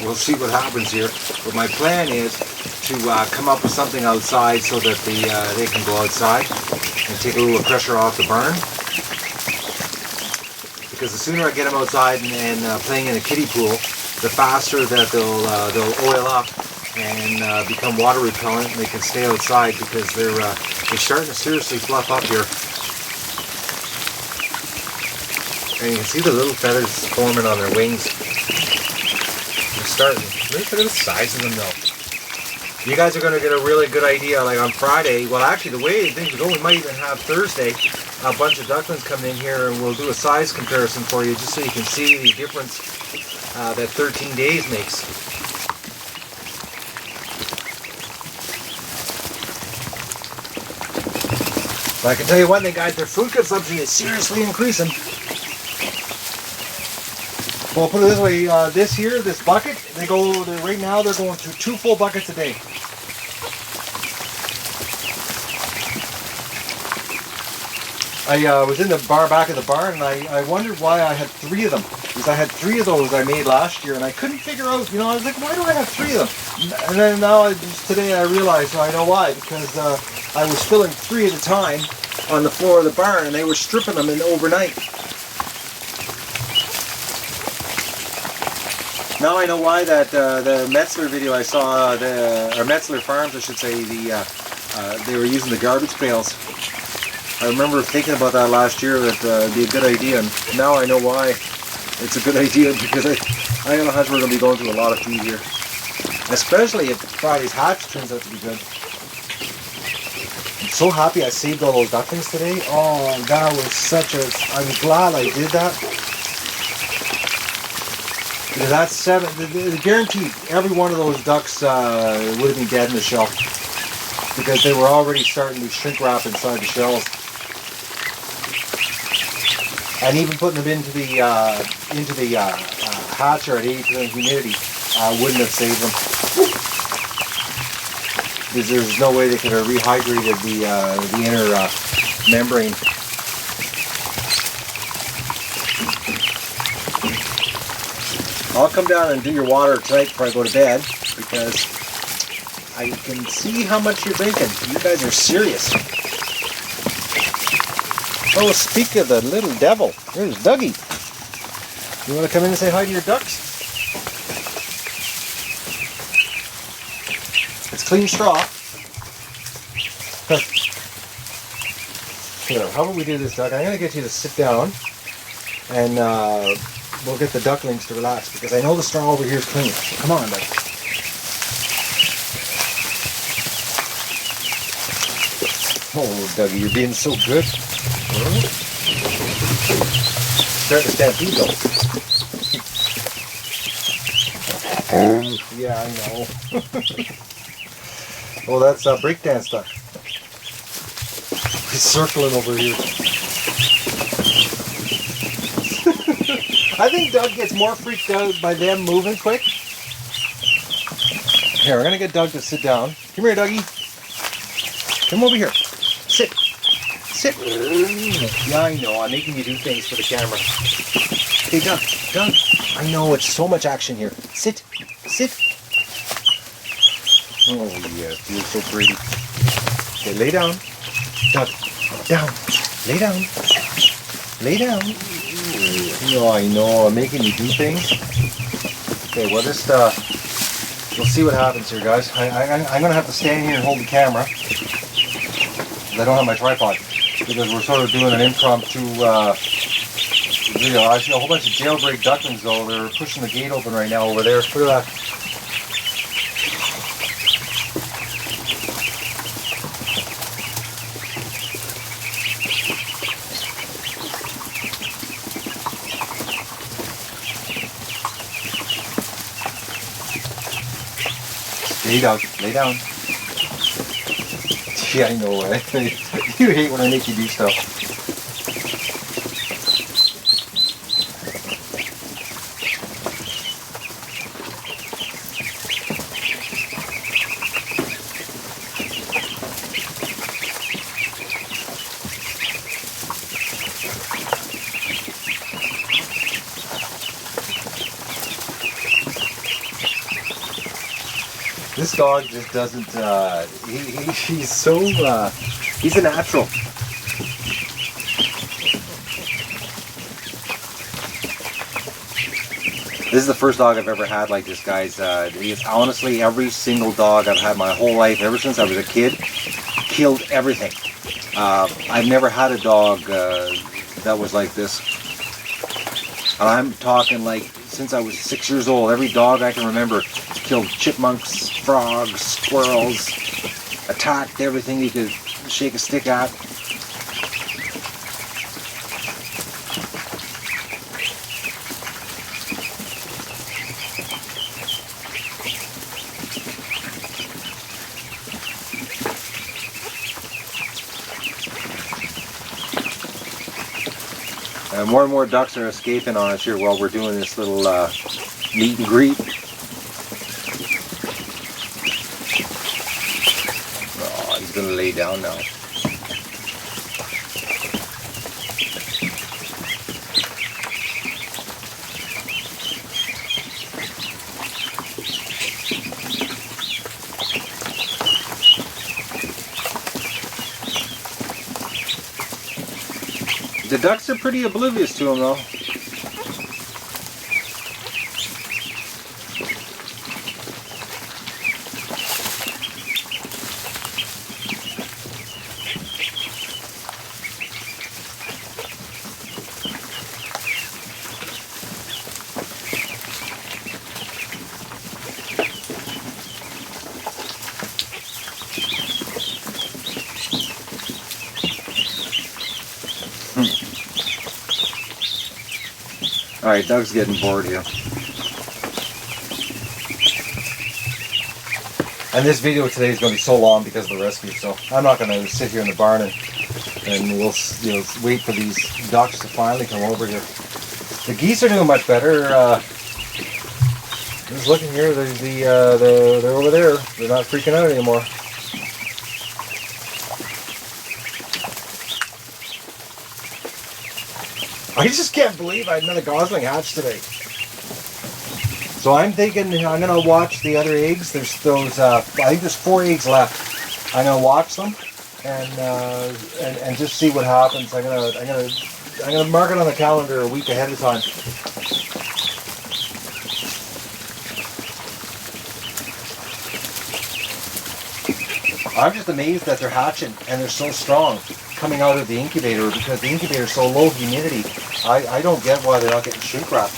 we'll see what happens here, but my plan is to come up with something outside so that they can go outside and take a little pressure off the barn. Because the sooner I get them outside and playing in a kiddie pool, the faster that they'll oil up and become water repellent, and they can stay outside because they're starting to seriously fluff up here. And you can see the little feathers forming on their wings. They're starting. Look at the size of them though. You guys are going to get a really good idea, like on Friday. Well, actually, the way things are going, we might even have Thursday a bunch of ducklings coming in here, and we'll do a size comparison for you, just so you can see the difference that 13 days makes. But I can tell you one thing, guys, their food consumption is seriously increasing. Well, I'll put it this way, this bucket, right now they're going through 2 full buckets a day. I was in the back of the barn, and I wondered why I had 3 of them. Because I had 3 of those I made last year, and I couldn't figure out, I was like, why do I have 3 of them? And then today I realized, I know why, because I was filling 3 at a time on the floor of the barn, and they were stripping them in overnight. Now I know why that the Metzler video I saw, or Metzler Farms I should say, they were using the garbage pails. I remember thinking about that last year, that it'd be a good idea, and now I know why it's a good idea, because I got a hunch we're going to be going through a lot of feed here. Especially if Friday's hatch turns out to be good. I'm so happy I saved all those ducklings today. Oh, that was I'm glad I did that. Because that's 7, guaranteed every one of those ducks would have been dead in the shell. Because they were already starting to shrink wrap inside the shells. And even putting them into the hatcher at 80% humidity wouldn't have saved them. Because there's no way they could have rehydrated the inner membrane. I'll come down and do your water tonight before I go to bed, because I can see how much you're drinking. You guys are serious. Oh, speak of the little devil, there's Dougie. You want to come in and say hi to your ducks? It's clean straw. Here, how about we do this, Doug? I'm going to get you to sit down, and we'll get the ducklings to relax, because I know the straw over here is clean. So come on, Doug. Oh, Dougie, you're being so good. Starting to stampede though. Yeah, I know. Oh, that's breakdance stuff. He's circling over here. I think Doug gets more freaked out by them moving quick. Here, we're gonna get Doug to sit down. Come here, Dougie. Come over here. Sit. Sit. Yeah, I know. I'm making you do things for the camera. Hey, Doug. Doug. I know, it's so much action here. Sit. Sit. Oh, yes. You're so pretty. Okay, lay down. Doug. Down. Lay down. Lay down. Oh, I know. I'm making you do things. Okay, well, just, we'll see what happens here, guys. I'm going to have to stand here and hold the camera. I don't have my tripod, because we're sort of doing an impromptu video. I see a whole bunch of jailbreak ducklings though. They're pushing the gate open right now over there. Look at that. Lay down. Lay down. Yeah, I know, right? You hate when I make you do stuff. This dog just doesn't, he's so, he's a natural. This is the first dog I've ever had like this, guys. It's honestly every single dog I've had my whole life, ever since I was a kid, killed everything. I've never had a dog that was like this. And I'm talking like since I was 6 years old, every dog I can remember killed chipmunks, frogs, squirrels, attacked everything you could shake a stick at. More and more ducks are escaping on us here while we're doing this little meet and greet. Oh, he's going to lay down now. The ducks are pretty oblivious to him though. Alright, Doug's getting bored here. And this video today is going to be so long because of the rescue, so I'm not going to sit here in the barn and and we'll wait for these ducks to finally come over here. The geese are doing much better. Just looking here, they're over there. They're not freaking out anymore. I just can't believe I had another Gosling hatch today. So I'm thinking I'm gonna watch the other eggs. There's those. I think there's 4 eggs left. I'm gonna watch them and just see what happens. I'm gonna mark it on the calendar a week ahead of time. I'm just amazed that they're hatching and they're so strong coming out of the incubator, because the incubator is so low humidity. I don't get why they're not getting shrink wrapped.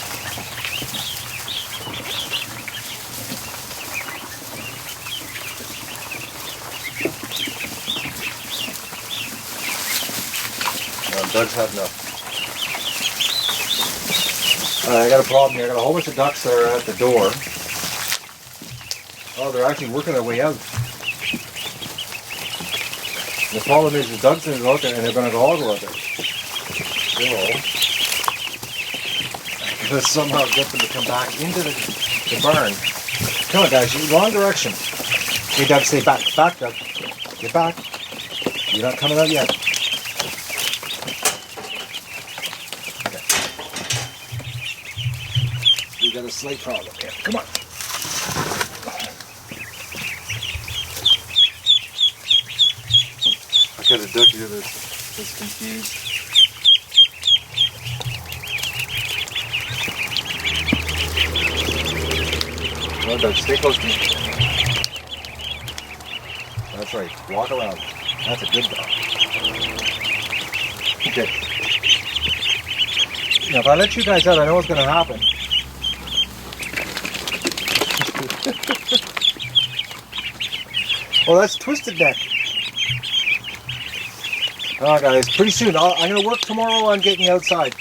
Doug's had enough. I got a problem here. I got a whole bunch of ducks that are at the door. Oh, they're actually working their way out. The problem is the ducks are out there and they're going to all go out there. Let's somehow get them to come back into the barn. Come on, guys, you're wrong direction. Hey, Doug, stay back. Back, Doug. Get back. You're not coming out yet. Okay. We got a slight problem here. Come on. I got a duck here that's confused. No, Doug, stay close to me. That's right. Walk around. That's a good dog. Okay. Now, if I let you guys out, I know what's going to happen. Oh, that's twisted neck. Oh, guys, pretty soon. I'm going to work tomorrow on getting you outside.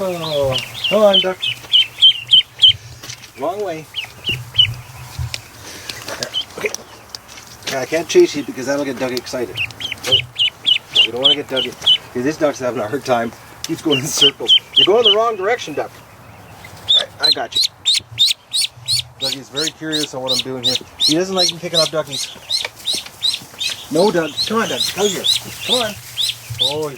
Oh, come on, duck. Wrong way. Okay. I can't chase you because that'll get Doug excited. So, we don't want to get Doug. Okay, this duck's having a hard time. Keeps going in circles. You're going the wrong direction, duck. Alright, I got you. Dougie is very curious on what I'm doing here. He doesn't like me picking up duckies. No, Doug. Come on, Doug. Come here. Come on. Oh,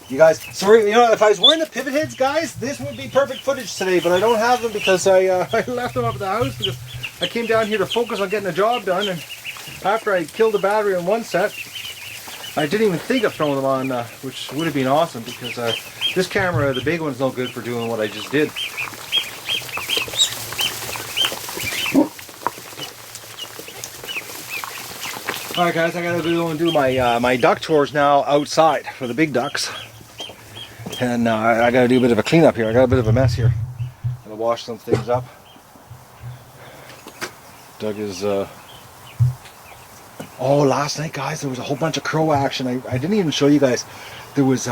you guys, sorry, you know, if I was wearing the pivot heads, guys, this would be perfect footage today, but I don't have them because I left them up at the house because I came down here to focus on getting the job done, and after I killed the battery on one set, I didn't even think of throwing them on, which would have been awesome because this camera, the big one's no good for doing what I just did. Alright guys, I gotta go and do my duck chores now outside for the big ducks. And I gotta do a bit of a cleanup here. I got a bit of a mess here. I'm gonna wash some things up. Doug is oh, last night guys, there was a whole bunch of crow action. I didn't even show you guys. There was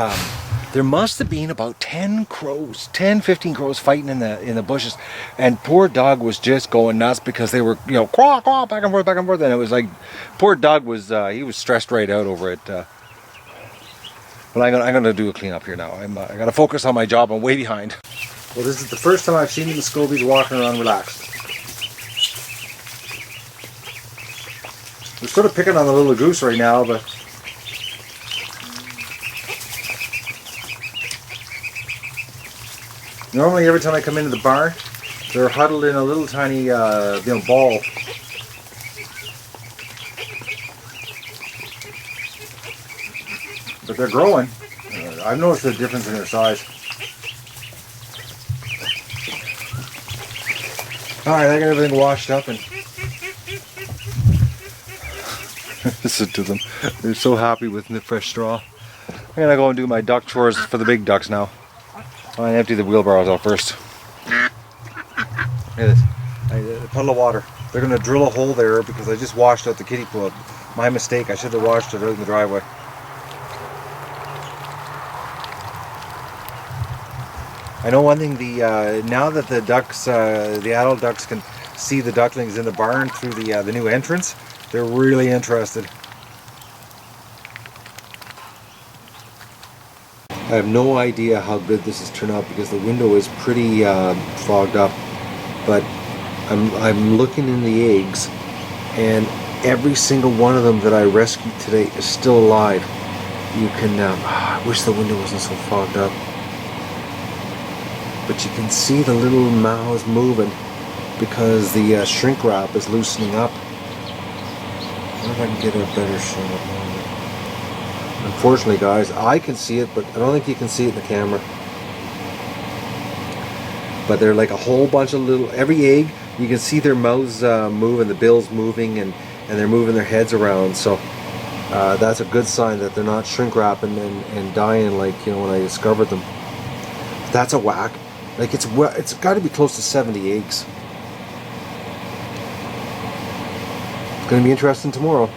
there must have been about 10 crows, 10, 15 crows fighting in the bushes, and poor Doug was just going nuts because they were, you know, quack, quack, back and forth, and it was like, poor Doug was, he was stressed right out over it. But I'm gonna do a cleanup here now. I gotta focus on my job. I'm way behind. Well, this is the first time I've seen the Muscovies walking around relaxed. We're sort of picking on the little goose right now, but normally every time I come into the barn, they're huddled in a little tiny, ball. But they're growing. I've noticed a difference in their size. Alright, I got everything washed up and listen to them. They're so happy with the fresh straw. I'm gonna go and do my duck chores for the big ducks now. I'm gonna empty the wheelbarrows out first. Look at this. A puddle of water. They're gonna drill a hole there because I just washed out the kiddie pool. My mistake. I should have washed it out in the driveway. I know one thing. Now that the ducks, the adult ducks, can see the ducklings in the barn through the new entrance, they're really interested. I have no idea how good this has turned out because the window is pretty fogged up. But I'm looking in the eggs, and every single one of them that I rescued today is still alive. You can. I wish the window wasn't so fogged up. But you can see the little mouths moving because the shrink wrap is loosening up. I wonder if I can get a better shot. Unfortunately, guys, I can see it, but I don't think you can see it in the camera. But they're like a whole bunch of little, every egg, you can see their mouths move and the bills moving, and they're moving their heads around. So that's a good sign that they're not shrink wrapping and dying like, you know, when I discovered them. That's a whack. Like it's got to be close to 70 eggs. It's going to be interesting tomorrow.